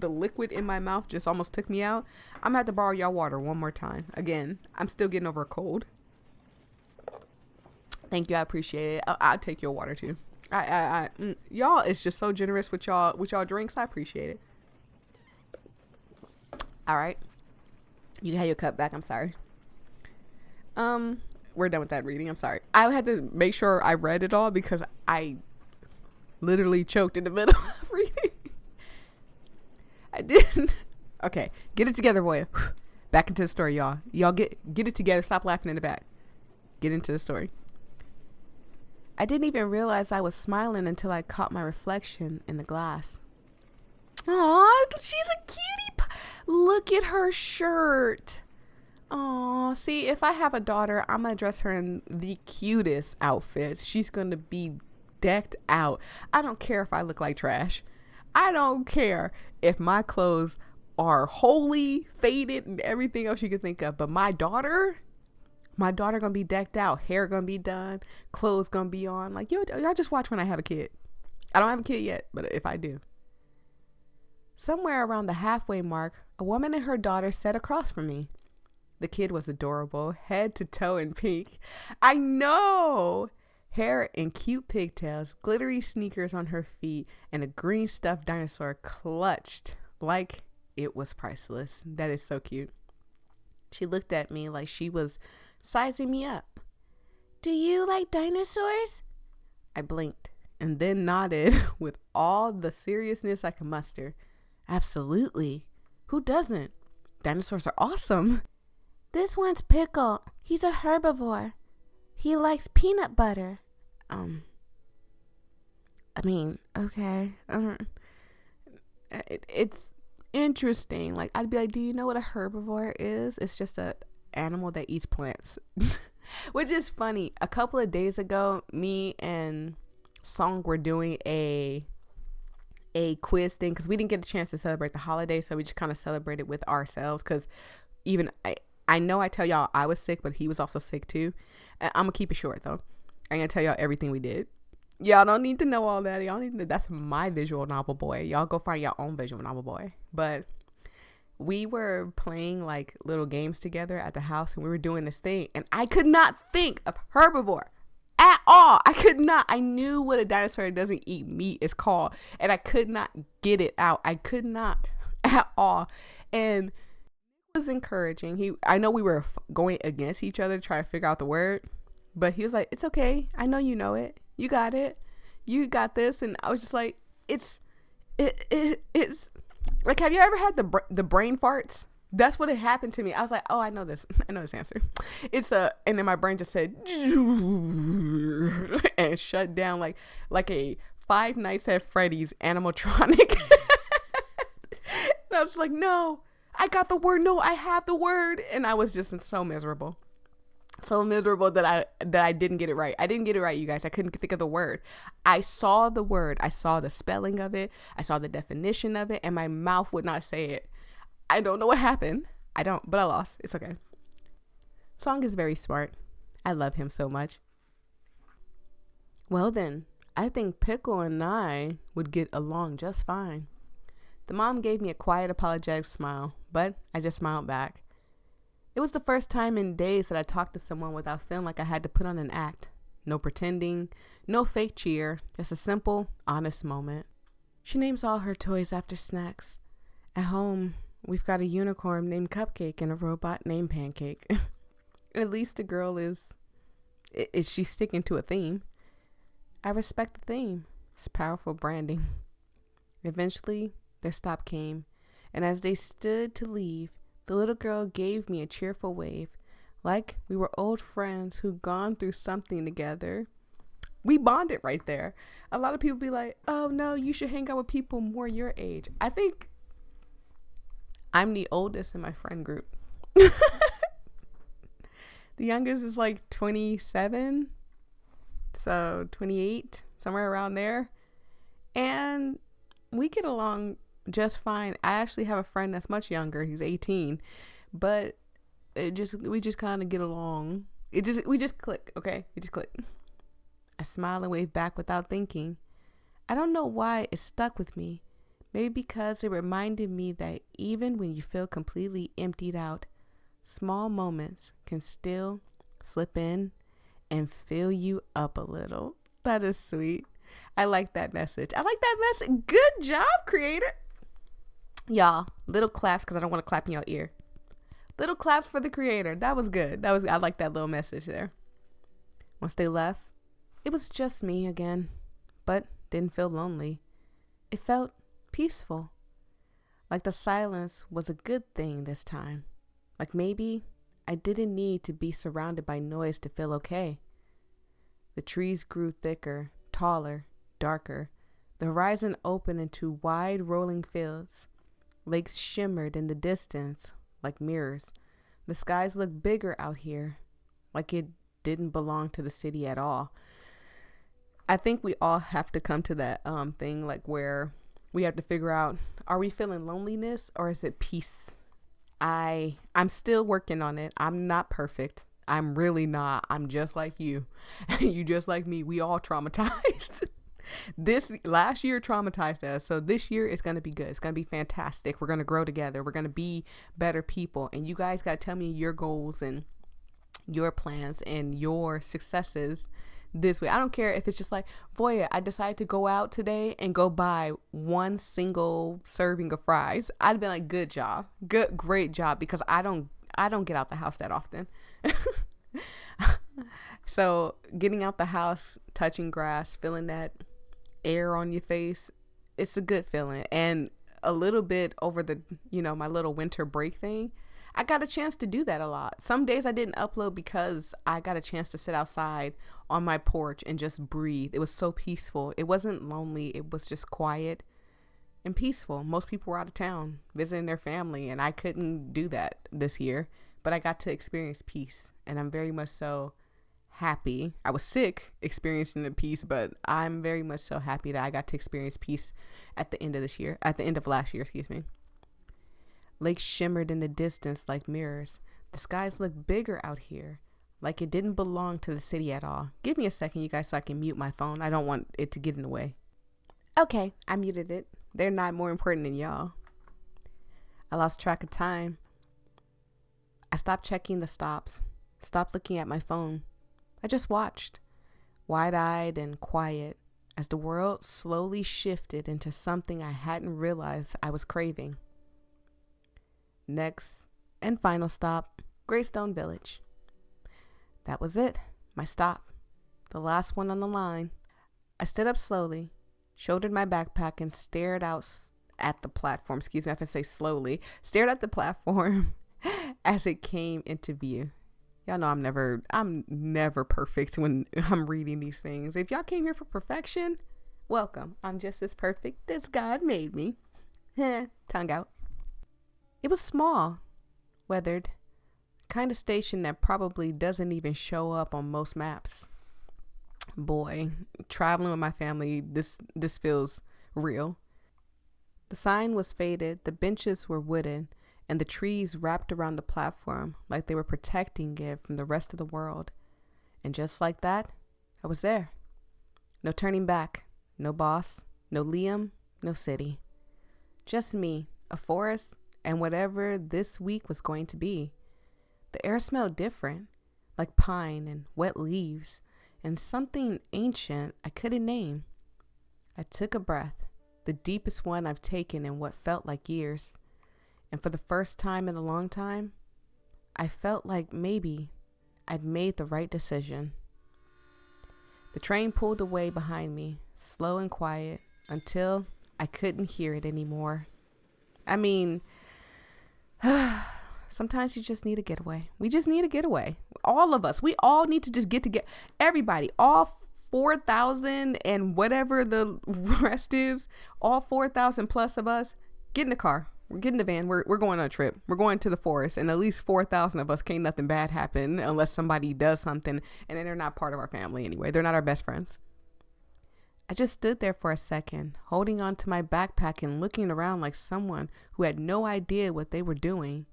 [SPEAKER 1] liquid in my mouth just almost took me out, I'm gonna have to borrow y'all water one more time. Again, I'm still getting over a cold. Thank you, I appreciate it. I'll take your water too. Y'all is just so generous with y'all drinks. I appreciate it. All right, you can have your cup back. I'm sorry. We're done with that reading. I'm sorry. I had to make sure I read it all because I literally choked in the middle of reading. I didn't. Okay, get it together, boy. Back into the story, y'all. Y'all get it together. Stop laughing in the back. Get into the story. I didn't even realize I was smiling until I caught my reflection in the glass. Aw, she's a cutie. Look at her shirt. Aw, see, if I have a daughter, I'm going to dress her in the cutest outfits. She's going to be decked out. I don't care if I look like trash. I don't care if my clothes are wholly faded and everything else you can think of. But my daughter gonna be decked out, hair gonna be done, clothes gonna be on. Like, y'all just watch when I have a kid. I don't have a kid yet, but if I do. Somewhere around the halfway mark, a woman and her daughter sat across from me. The kid was adorable, head to toe in pink. I know! Hair in cute pigtails, glittery sneakers on her feet, and a green stuffed dinosaur clutched like it was priceless. That is so cute. She looked at me like she was sizing me up. Do you like dinosaurs? I blinked and then nodded with all the seriousness I could muster. Absolutely. Who doesn't? Dinosaurs are awesome. This one's Pickle. He's a herbivore. He likes peanut butter. Okay. It's interesting. Like, I'd be like, do you know what a herbivore is? It's just a animal that eats plants. Which is funny. A couple of days ago, me and Song were doing a quiz thing because we didn't get a chance to celebrate the holiday, so we just kind of celebrated with ourselves. Because even I know I tell y'all I was sick, but he was also sick too. I'm gonna keep it short though. I'm gonna tell y'all everything we did. Y'all don't need to know all that. Y'all need to, that's my visual novel boy. Y'all go find your own visual novel boy. But we were playing like little games together at the house, and we were doing this thing, and I could not think of herbivore at all. I could not. I knew what a dinosaur that doesn't eat meat is called, and I could not get it out. I could not at all. And it was encouraging. I know we were going against each other to try to figure out the word, but he was like, "It's okay. I know you know it. You got it. You got this." And I was just like, it's like, have you ever had the brain farts? That's what it happened to me. I was like, oh, I know this. I know this answer. And then my brain just said, and shut down like a Five Nights at Freddy's animatronic. And I was like, no, I got the word. No, I have the word. And I was just so miserable. So miserable that I didn't get it right. I didn't get it right, you guys. I couldn't think of the word. I saw the word. I saw the spelling of it. I saw the definition of it, and my mouth would not say it. I don't know what happened. But I lost. It's okay. Song is very smart. I love him so much. Well then, I think Pickle and I would get along just fine. The mom gave me a quiet, apologetic smile, but I just smiled back. It was the first time in days that I talked to someone without feeling like I had to put on an act. No pretending, no fake cheer, just a simple, honest moment. She names all her toys after snacks. At home, we've got a unicorn named Cupcake and a robot named Pancake. At least the girl is she's sticking to a theme. I respect the theme. It's powerful branding. Eventually, their stop came, and as they stood to leave, the little girl gave me a cheerful wave, like we were old friends who'd gone through something together. We bonded right there. A lot of people be like, oh no, you should hang out with people more your age. I think I'm the oldest in my friend group. The youngest is like 27, so 28, somewhere around there. And we get along just fine. I actually have a friend that's much younger. He's 18, but we just kind of get along. We just click, okay? We just click. I smile and wave back without thinking. I don't know why it stuck with me. Maybe because it reminded me that even when you feel completely emptied out, small moments can still slip in and fill you up a little. That is sweet. I like that message. Good job, creator. Y'all, little claps, because I don't want to clap in your ear. Little claps for the creator. That was good. I like that little message there. Once they left, it was just me again, but didn't feel lonely. It felt peaceful. Like the silence was a good thing this time. Like maybe I didn't need to be surrounded by noise to feel okay. The trees grew thicker, taller, darker. The horizon opened into wide rolling fields. Lakes shimmered in the distance like mirrors. The skies looked bigger out here, like it didn't belong to the city at all. I think we all have to come to that thing like where we have to figure out, are we feeling loneliness or is it peace? I'm still working on it. I'm not perfect. I'm really not. I'm just like you. You just like me. We all traumatized. This last year traumatized us, so this year is going to be good. It's going to be fantastic. We're going to grow together. We're going to be better people, and you guys got to tell me your goals and your plans and your successes this way. I don't care if it's just like, Voyia, I decided to go out today and go buy one single serving of fries. I'd be like, good job, great job, because I don't get out the house that often. So getting out the house, touching grass, feeling that air on your face, it's a good feeling. And a little bit over the, my little winter break thing, I got a chance to do that a lot. Some days I didn't upload because I got a chance to sit outside on my porch and just breathe. It was so peaceful. It wasn't lonely. It was just quiet and peaceful. Most people were out of town visiting their family, and I couldn't do that this year, but I got to experience peace, and I'm very much so happy. I was sick experiencing the peace, but I'm very much so happy that I got to experience peace at the end of last year, excuse me. Lakes shimmered in the distance like mirrors. The skies looked bigger out here, like it didn't belong to the city at all. Give me a second, you guys, so I can mute my phone. I don't want it to get in the way. Okay, I muted it. They're not more important than y'all. I lost track of time. I stopped checking the stops, stopped looking at my phone. I just watched, wide-eyed and quiet, as the world slowly shifted into something I hadn't realized I was craving. Next and final stop, Greystone Village. That was it, my stop, the last one on the line. I stood up slowly, shouldered my backpack, and stared out at the platform. Excuse me, I have to say slowly. Stared at the platform as it came into view. Y'all know I'm never perfect when I'm reading these things. If y'all came here for perfection, welcome. I'm just as perfect as God made me. Tongue out. It was small, weathered, kind of station that probably doesn't even show up on most maps. Boy, traveling with my family, this feels real. The sign was faded, the benches were wooden, and the trees wrapped around the platform like they were protecting it from the rest of the world. And just like that, I was there. No turning back, no boss, no Liam, no city. Just me, a forest, and whatever this week was going to be. The air smelled different, like pine and wet leaves, and something ancient I couldn't name. I took a breath, the deepest one I've taken in what felt like years. And for the first time in a long time, I felt like maybe I'd made the right decision. The train pulled away behind me, slow and quiet, until I couldn't hear it anymore. I mean, sometimes you just need a getaway. We just need a getaway. All of us. We all need to just get together. Everybody, all 4,000 and whatever the rest is, all 4,000 plus of us, get in the car. We're getting the van. We're going on a trip. We're going to the forest, and at least 4,000 of us, can't nothing bad happen unless somebody does something, and then they're not part of our family anyway. They're not our best friends. I just stood there for a second, holding on to my backpack and looking around like someone who had no idea what they were doing,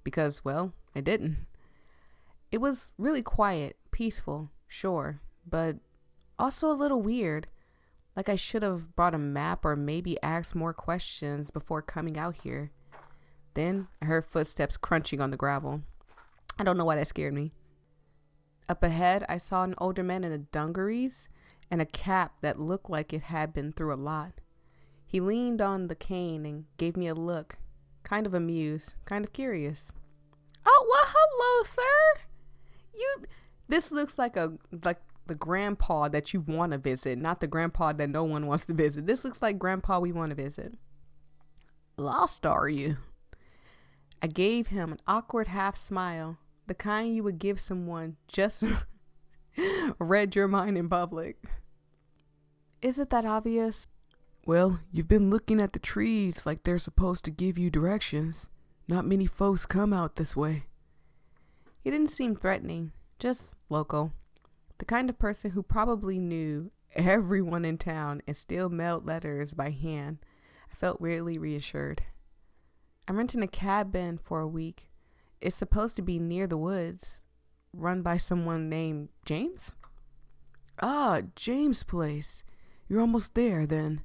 [SPEAKER 1] because, well, I didn't. It was really quiet, peaceful, sure, but also a little weird. Like I should have brought a map or maybe asked more questions before coming out here. Then I heard footsteps crunching on the gravel. I don't know why that scared me. Up ahead, I saw an older man in a dungarees and a cap that looked like it had been through a lot. He leaned on the cane and gave me a look, kind of amused, kind of curious. Oh, well, hello, sir. This looks like the grandpa that you want to visit, not the grandpa that no one wants to visit. This looks like grandpa we want to visit. Lost, are you? I gave him an awkward half smile, the kind you would give someone just read your mind in public. Is it that obvious? Well, you've been looking at the trees like they're supposed to give you directions. Not many folks come out this way. He didn't seem threatening, just local. The kind of person who probably knew everyone in town and still mailed letters by hand. I felt weirdly reassured. I'm renting a cabin for a week. It's supposed to be near the woods, run by someone named James. Ah, James' place. You're almost there then.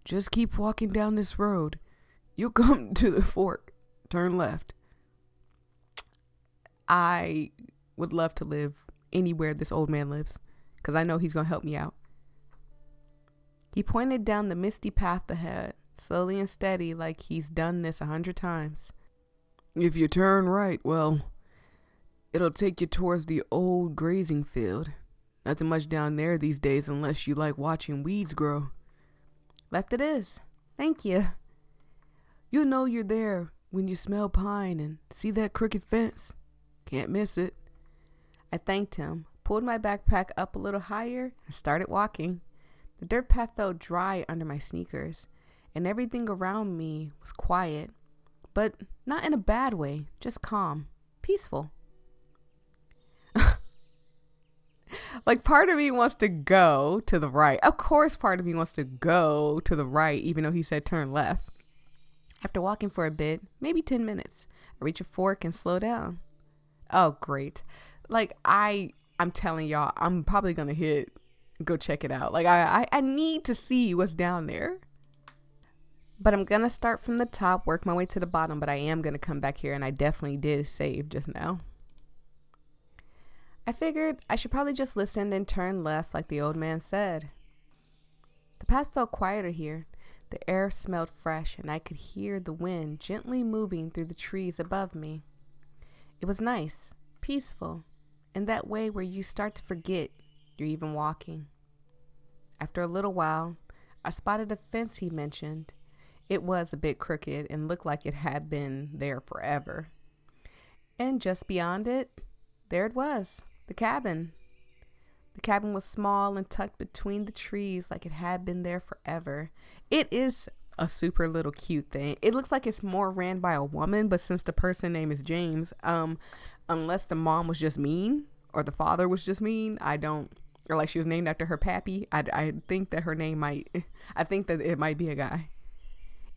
[SPEAKER 1] Just keep walking down this road. You'll come to the fork. Turn left. I would love to live anywhere this old man lives, because I know he's going to help me out. He pointed down the misty path ahead, slowly and steady, like he's done this 100 times. If you turn right, well, it'll take you towards the old grazing field. Nothing much down there these days unless you like watching weeds grow. Left it is. Thank you. You'll know you're there when you smell pine and see that crooked fence. Can't miss it. I thanked him, pulled my backpack up a little higher, and started walking. The dirt path felt dry under my sneakers, and everything around me was quiet, but not in a bad way, just calm, peaceful. Like, part of me wants to go to the right. Of course, part of me wants to go to the right, even though he said turn left. After walking for a bit, maybe 10 minutes, I reach a fork and slow down. Oh, great. Like, I'm telling y'all, I'm probably gonna go check it out. Like, I need to see what's down there. But I'm gonna start from the top, work my way to the bottom, but I am gonna come back here, and I definitely did save just now. I figured I should probably just listen and turn left like the old man said. The path felt quieter here. The air smelled fresh, and I could hear the wind gently moving through the trees above me. It was nice, peaceful, in that way where you start to forget you're even walking. After a little while, I spotted a fence he mentioned. It was a bit crooked and looked like it had been there forever. And just beyond it, there it was, the cabin. The cabin was small and tucked between the trees like it had been there forever. It is a super little cute thing. It looks like it's more ran by a woman, but since the person name is James, unless the mom was just mean or the father was just mean, or like she was named after her pappy, I think that I think that it might be a guy.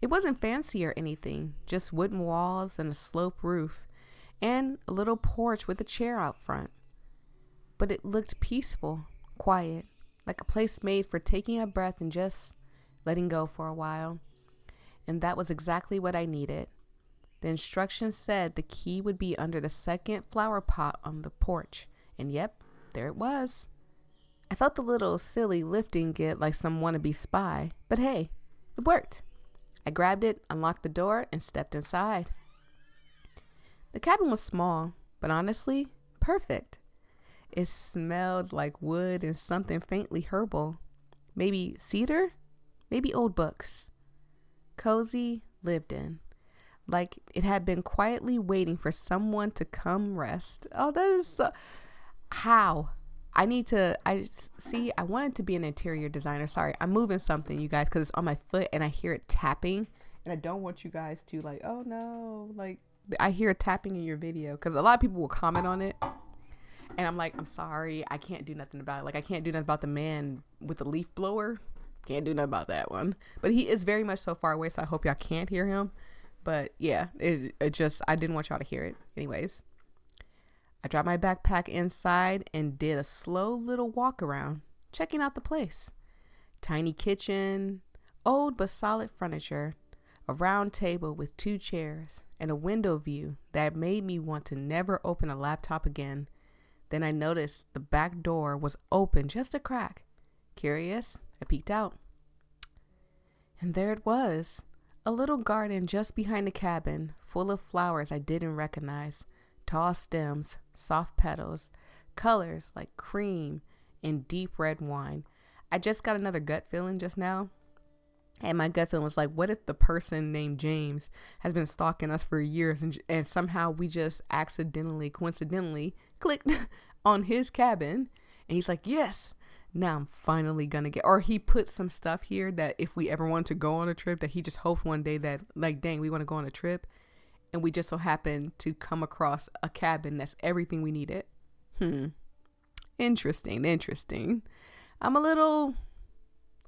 [SPEAKER 1] It wasn't fancy or anything, just wooden walls and a sloped roof, and a little porch with a chair out front. But it looked peaceful, quiet, like a place made for taking a breath and just letting go for a while. And that was exactly what I needed. The instructions said the key would be under the second flower pot on the porch, and yep, there it was. I felt a little silly lifting it like some wannabe spy, but hey, it worked. I grabbed it, unlocked the door, and stepped inside. The cabin was small, but honestly, perfect. It smelled like wood and something faintly herbal. Maybe cedar? Maybe old books. Cozy, lived in. Like it had been quietly waiting for someone to come rest. Oh, that is so... How? I wanted to be an interior designer. Sorry, I'm moving something, you guys, because it's on my foot and I hear it tapping. And I don't want you guys to like, oh no, like I hear it tapping in your video because a lot of people will comment on it. And I'm like, I'm sorry, I can't do nothing about it. Like I can't do nothing about the man with the leaf blower. Can't do nothing about that one. But he is very much so far away, so I hope y'all can't hear him. But yeah, it just, I didn't want y'all to hear it. Anyways. I dropped my backpack inside and did a slow little walk around, checking out the place. Tiny kitchen, old but solid furniture, a round table with 2 chairs, and a window view that made me want to never open a laptop again. Then I noticed the back door was open just a crack. Curious, I peeked out. And there it was, a little garden just behind the cabin, full of flowers I didn't recognize. Tall stems, soft petals, colors like cream and deep red wine. I just got another gut feeling just now. And my gut feeling was like, what if the person named James has been stalking us for years and somehow we just coincidentally clicked on his cabin and he's like, yes, now I'm finally gonna get, or he put some stuff here that if we ever wanted to go on a trip that he just hoped one day that like, dang, we want to go on a trip. And we just so happened to come across a cabin that's everything we needed. Interesting. I'm a little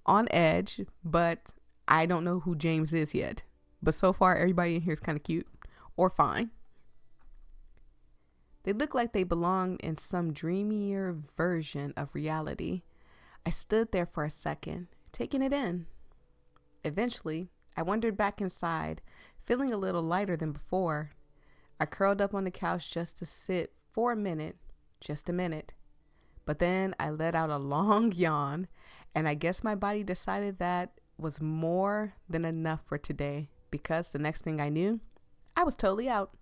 [SPEAKER 1] on edge, but I don't know who James is yet. But so far, everybody in here is kind of cute or fine. They look like they belong in some dreamier version of reality. I stood there for a second, taking it in. Eventually, I wandered back inside, feeling a little lighter than before. I curled up on the couch just to sit for a minute, just a minute. But then I let out a long yawn, and I guess my body decided that was more than enough for today, because the next thing I knew, I was totally out.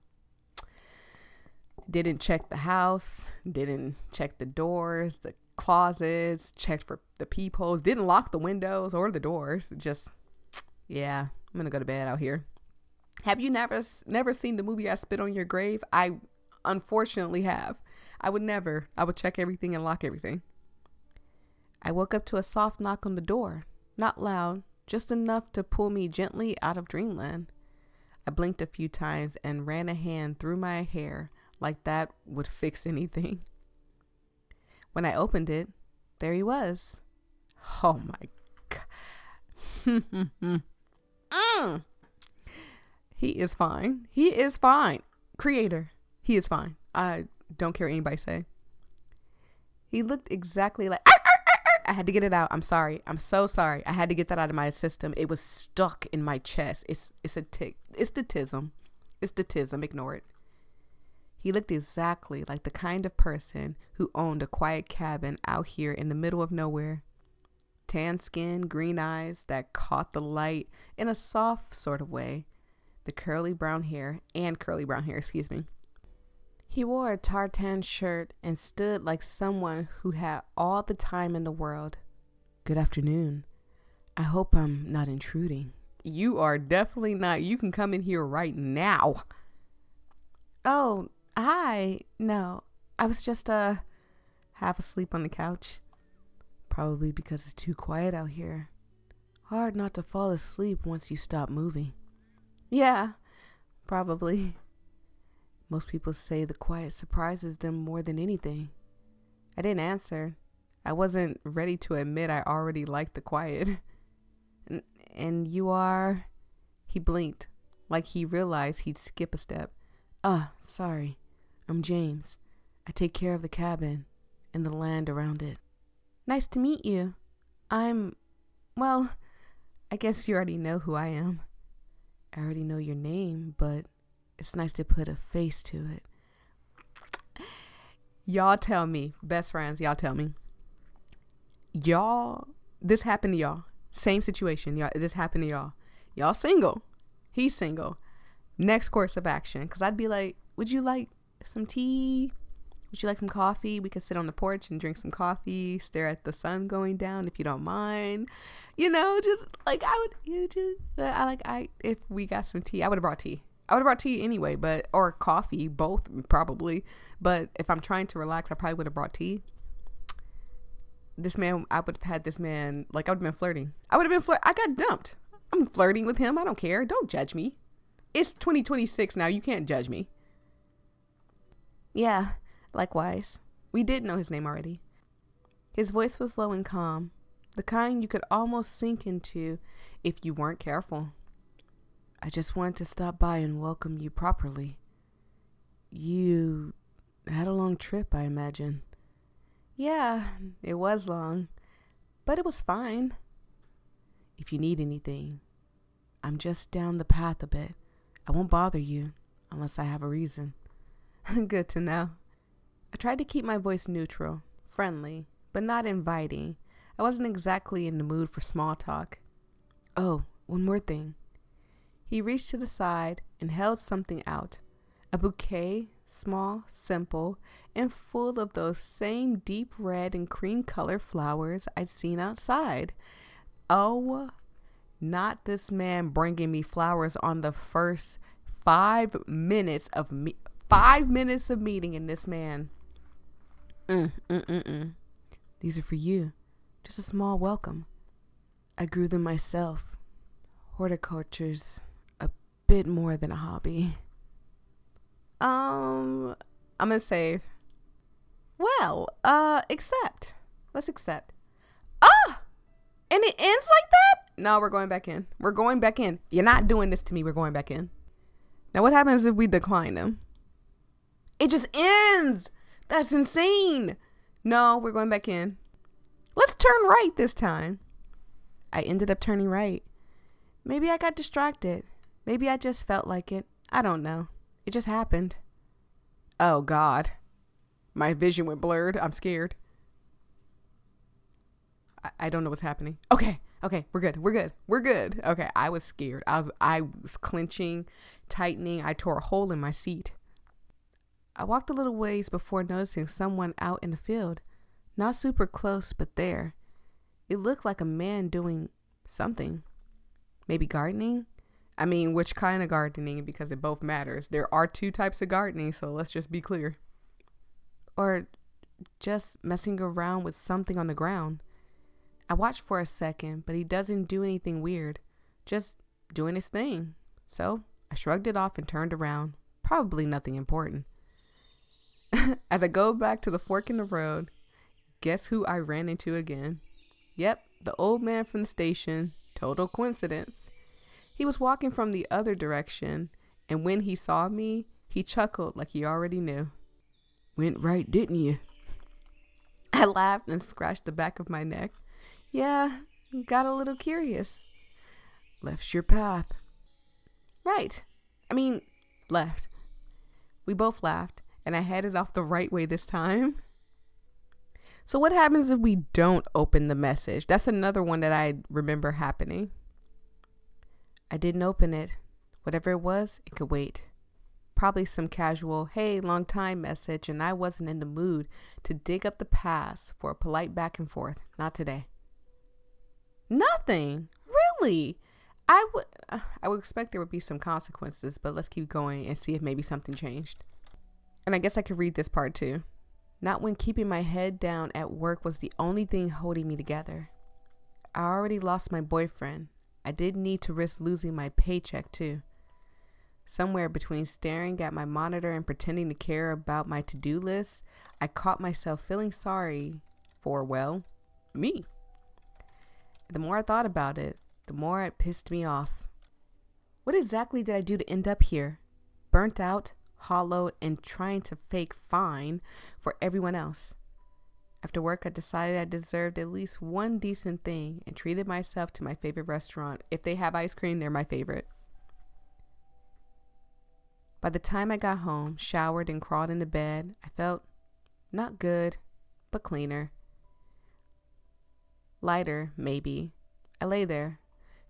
[SPEAKER 1] Didn't check the house, didn't check the doors, the closets, checked for the peepholes, didn't lock the windows or the doors. Just, yeah, I'm gonna go to bed out here. Have you never seen the movie I Spit on Your Grave? I unfortunately have. I would check everything and lock everything. I woke up to a soft knock on the door. Not loud, just enough to pull me gently out of dreamland. I blinked a few times and ran a hand through my hair like that would fix anything. When I opened it, there he was. Oh my God. He is fine. Creator, he is fine. I don't care what anybody say. He looked exactly like... I had to get it out. I'm sorry. I'm so sorry. I had to get that out of my system. It was stuck in my chest. It's a tick. It's the tism. It's the tism. Ignore it. He looked exactly like the kind of person who owned a quiet cabin out here in the middle of nowhere. Tan skin, green eyes that caught the light in a soft sort of way. The curly brown hair, excuse me. He wore a tartan shirt and stood like someone who had all the time in the world. Good afternoon. I hope I'm not intruding. You are definitely not. You can come in here right now. Oh, hi. No, I was just half asleep on the couch. Probably because it's too quiet out here. Hard not to fall asleep once you stop moving. Yeah, probably. Most people say the quiet surprises them more than anything. I didn't answer. I wasn't ready to admit I already liked the quiet. And you are... He blinked, like he realized he'd skip a step. Sorry. I'm James. I take care of the cabin and the land around it. Nice to meet you. Well, I guess you already know who I am. I already know your name, but it's nice to put a face to it. Y'all tell me, best friends, y'all tell me. Y'all, this happened to y'all. Same situation, y'all. This happened to y'all. Y'all single. He's single. Next course of action. Because I'd be like, would you like some tea? Would you like some coffee? We could sit on the porch and drink some coffee, stare at the sun going down if you don't mind. You know, just like if we got some tea, I would have brought tea. I would have brought tea anyway, or coffee, both probably. But if I'm trying to relax, I probably would have brought tea. I would have had this man, like I would have been flirting. I got dumped. I'm flirting with him. I don't care. Don't judge me. It's 2026 now. You can't judge me. Yeah, likewise. We did know his name already. His voice was low and calm, the kind you could almost sink into if you weren't careful. I just wanted to stop by and welcome you properly. You had a long trip, I imagine. Yeah, it was long, but it was fine. If you need anything, I'm just down the path a bit. I won't bother you unless I have a reason. Good to know. I tried to keep my voice neutral, friendly, but not inviting. I wasn't exactly in the mood for small talk. Oh, one more thing. He reached to the side and held something out. A bouquet, small, simple, and full of those same deep red and cream colored flowers I'd seen outside. Oh, not this man bringing me flowers on the first 5 minutes of 5 minutes of meeting in this man. These are for you. Just a small welcome. I grew them myself. Horticulture's a bit more than a hobby. I'm gonna save. Well, accept. Let's accept. And it ends like that? No, we're going back in. We're going back in. You're not doing this to me. We're going back in. Now, what happens if we decline them? It just ends. That's insane. No, we're going back in. Let's turn right this time. I ended up turning right. Maybe I got distracted. Maybe I just felt like it. I don't know. It just happened. Oh, God. My vision went blurred. I'm scared. I don't know what's happening. Okay, we're good. Okay, I was scared. I was clenching, tightening. I tore a hole in my seat. I walked a little ways before noticing someone out in the field. Not super close, but there. It looked like a man doing something. Maybe gardening? I mean, which kind of gardening? Because it both matters. There are 2 types of gardening, so let's just be clear. Or just messing around with something on the ground. I watched for a second, but he doesn't do anything weird. Just doing his thing. So I shrugged it off and turned around. Probably nothing important. As I go back to the fork in the road, guess who I ran into again? Yep, the old man from the station. Total coincidence. He was walking from the other direction, and when he saw me, he chuckled like he already knew. Went right, didn't you? I laughed and scratched the back of my neck. Yeah, got a little curious. Left's your path. Right. I mean, left. We both laughed, and I headed off the right way this time. So what happens if we don't open the message? That's another one that I remember happening. I didn't open it. Whatever it was, it could wait. Probably some casual, hey, long time message, and I wasn't in the mood to dig up the past for a polite back and forth. Not today. Nothing. Really. I would expect there would be some consequences, but let's keep going and see if maybe something changed. And I guess I could read this part too. Not when keeping my head down at work was the only thing holding me together. I already lost my boyfriend. I didn't need to risk losing my paycheck too. Somewhere between staring at my monitor and pretending to care about my to-do list, I caught myself feeling sorry for, well, me. The more I thought about it, the more it pissed me off. What exactly did I do to end up here? Burnt out, hollow, and trying to fake fine for everyone else. After work, I decided I deserved at least one decent thing and treated myself to my favorite restaurant. If they have ice cream, they're my favorite. By the time I got home, showered, and crawled into bed, I felt not good, but cleaner. Lighter, maybe. I lay there,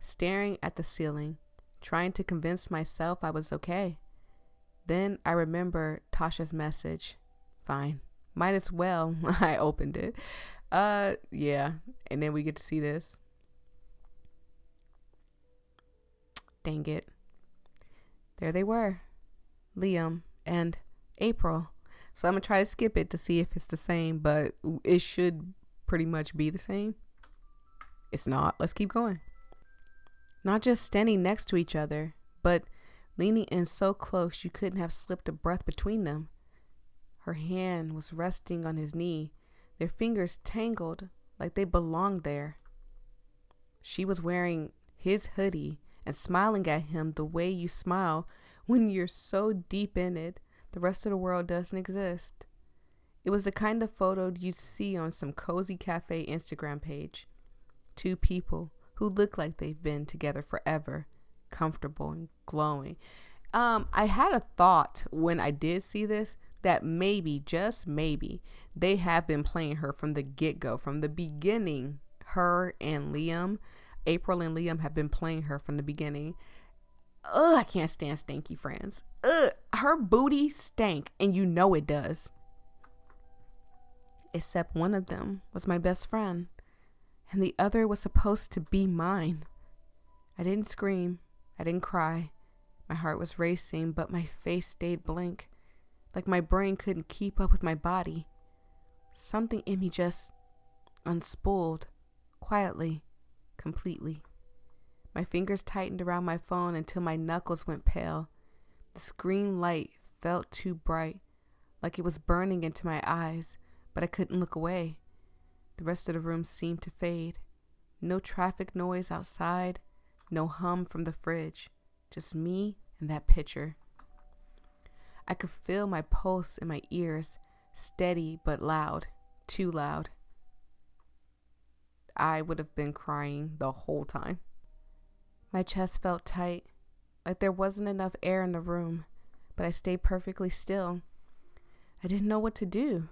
[SPEAKER 1] staring at the ceiling, trying to convince myself I was okay. Then I remember Tasha's message. Fine. Might as well. I opened it. Yeah. And then we get to see this. Dang it. There they were. Liam and April. So I'm going to try to skip it to see if it's the same, but it should pretty much be the same. It's not. Let's keep going. Not just standing next to each other, but leaning in so close you couldn't have slipped a breath between them. Her hand was resting on his knee, their fingers tangled like they belonged there. She was wearing his hoodie and smiling at him the way you smile when you're so deep in it, the rest of the world doesn't exist. It was the kind of photo you'd see on some cozy cafe Instagram page. Two people who look like they've been together forever, comfortable and glowing. I had a thought when I did see this that maybe, just maybe, they have been playing her from the get-go, from the beginning. Her and Liam, April and Liam have been playing her from the beginning. Ugh, I can't stand stanky friends. Ugh, her booty stank, and you know it does. Except one of them was my best friend, and the other was supposed to be mine. I didn't scream. I didn't cry. My heart was racing, but my face stayed blank, like my brain couldn't keep up with my body. Something in me just unspooled, quietly, completely. My fingers tightened around my phone until my knuckles went pale. The screen light felt too bright, like it was burning into my eyes, but I couldn't look away. The rest of the room seemed to fade. No traffic noise outside, no hum from the fridge, just me and that picture. I could feel my pulse in my ears, steady but loud, too loud. I would have been crying the whole time. My chest felt tight, like there wasn't enough air in the room, but I stayed perfectly still. I didn't know what to do.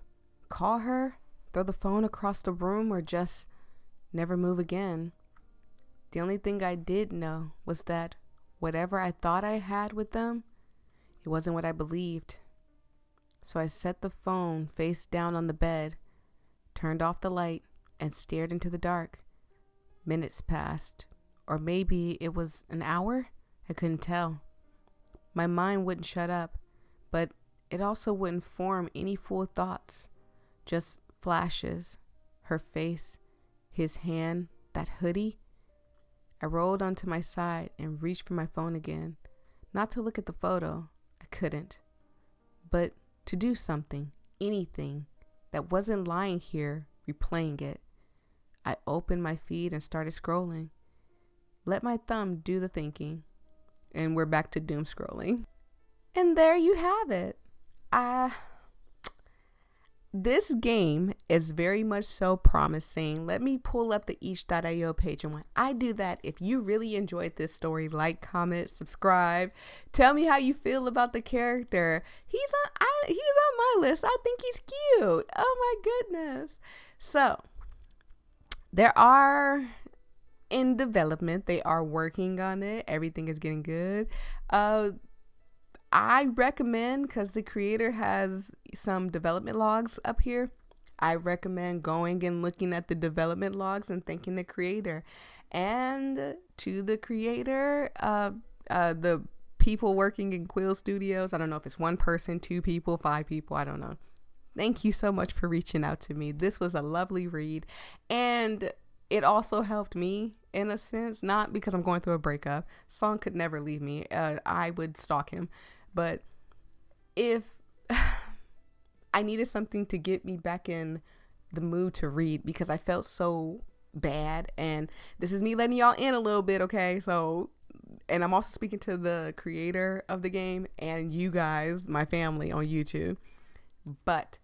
[SPEAKER 1] Call her, throw the phone across the room, or just never move again. The only thing I did know was that whatever I thought I had with them, it wasn't what I believed. So I set the phone face down on the bed, turned off the light, and stared into the dark. Minutes passed, or maybe it was an hour? I couldn't tell. My mind wouldn't shut up, but it also wouldn't form any full thoughts. Just flashes. Her face, his hand, that hoodie. I rolled onto my side and reached for my phone again. Not to look at the photo. I couldn't. But to do something, anything, that wasn't lying here, replaying it. I opened my feed and started scrolling. Let my thumb do the thinking. And we're back to doom scrolling. And there you have it. this game is very much so promising. Let me pull up the each.io page. And when I do that, if you really enjoyed this story, like, comment, subscribe. Tell me how you feel about the character. He's on my list. I think he's cute. Oh my goodness. So there are in development. They are working on it. Everything is getting good. I recommend, because the creator has some development logs up here, I recommend going and looking at the development logs and thanking the creator. And to the creator, the people working in Quill Studios, I don't know if it's one person, two people, five people, I don't know. Thank you so much for reaching out to me. This was a lovely read. And it also helped me in a sense, not because I'm going through a breakup. Song could never leave me. I would stalk him. But if I needed something to get me back in the mood to read, because I felt so bad, and this is me letting y'all in a little bit, okay? So, and I'm also speaking to the creator of the game and you guys, my family on YouTube. But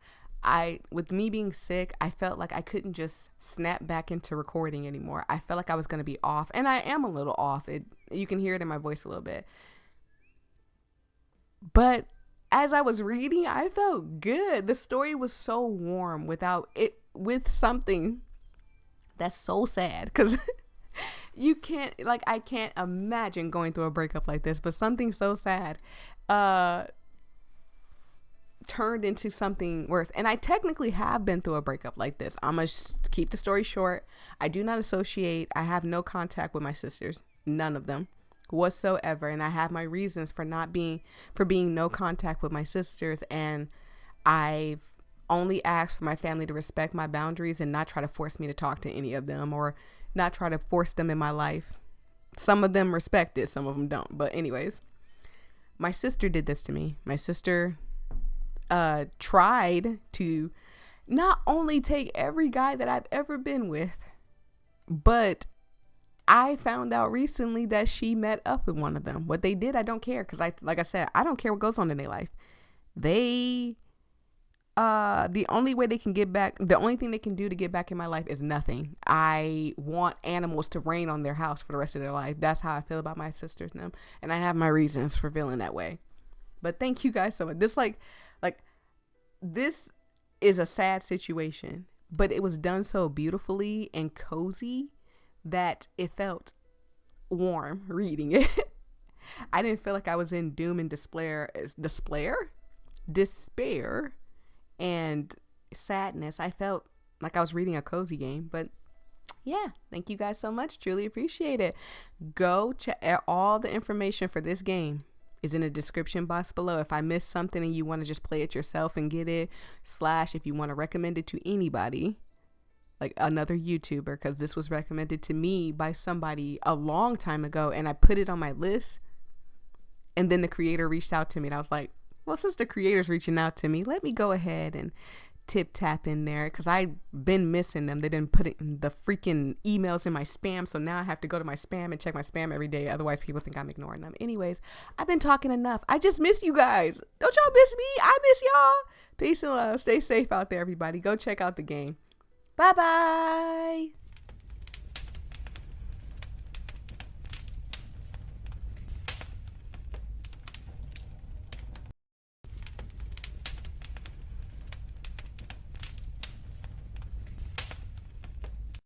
[SPEAKER 1] with me being sick, I felt like I couldn't just snap back into recording anymore. I felt like I was going to be off, and I am a little off. You can hear it in my voice a little bit. But as I was reading, I felt good. The story was so warm with something that's so sad, because I can't imagine going through a breakup like this, but something so sad turned into something worse. And I technically have been through a breakup like this. I'm going to keep the story short. I do not associate. I have no contact with my sisters. None of them whatsoever. And I have my reasons for being no contact with my sisters. And I've only asked for my family to respect my boundaries and not try to force me to talk to any of them, or not try to force them in my life. Some of them respect it, some of them don't. But anyways, my sister did this to me. My sister tried to not only take every guy that I've ever been with, but I found out recently that she met up with one of them. What they did, I don't care, because like I said, I don't care what goes on in their life. The only thing they can do to get back in my life is nothing. I want animals to rain on their house for the rest of their life. That's how I feel about my sisters and them, and I have my reasons for feeling that way. But thank you guys so much. This is a sad situation, but it was done so beautifully and cozy that it felt warm reading it. I didn't feel like I was in doom and despair and sadness. I felt like I was reading a cozy game. But yeah, thank you guys so much. Truly appreciate it. Go check all the information for this game is in the description box below. If I missed something and you want to just play it yourself and get it, / if you want to recommend it to anybody, like another YouTuber, because this was recommended to me by somebody a long time ago, and I put it on my list, and then the creator reached out to me, and I was like, well, since the creator's reaching out to me, let me go ahead and tap in there, because I've been missing them. They've been putting the freaking emails in my spam, so now I have to go to my spam and check my spam every day, otherwise people think I'm ignoring them. Anyways, I've been talking enough. I just miss you guys. Don't y'all miss me? I miss y'all. Peace and love. Stay safe out there, everybody. Go check out the game. Bye-bye.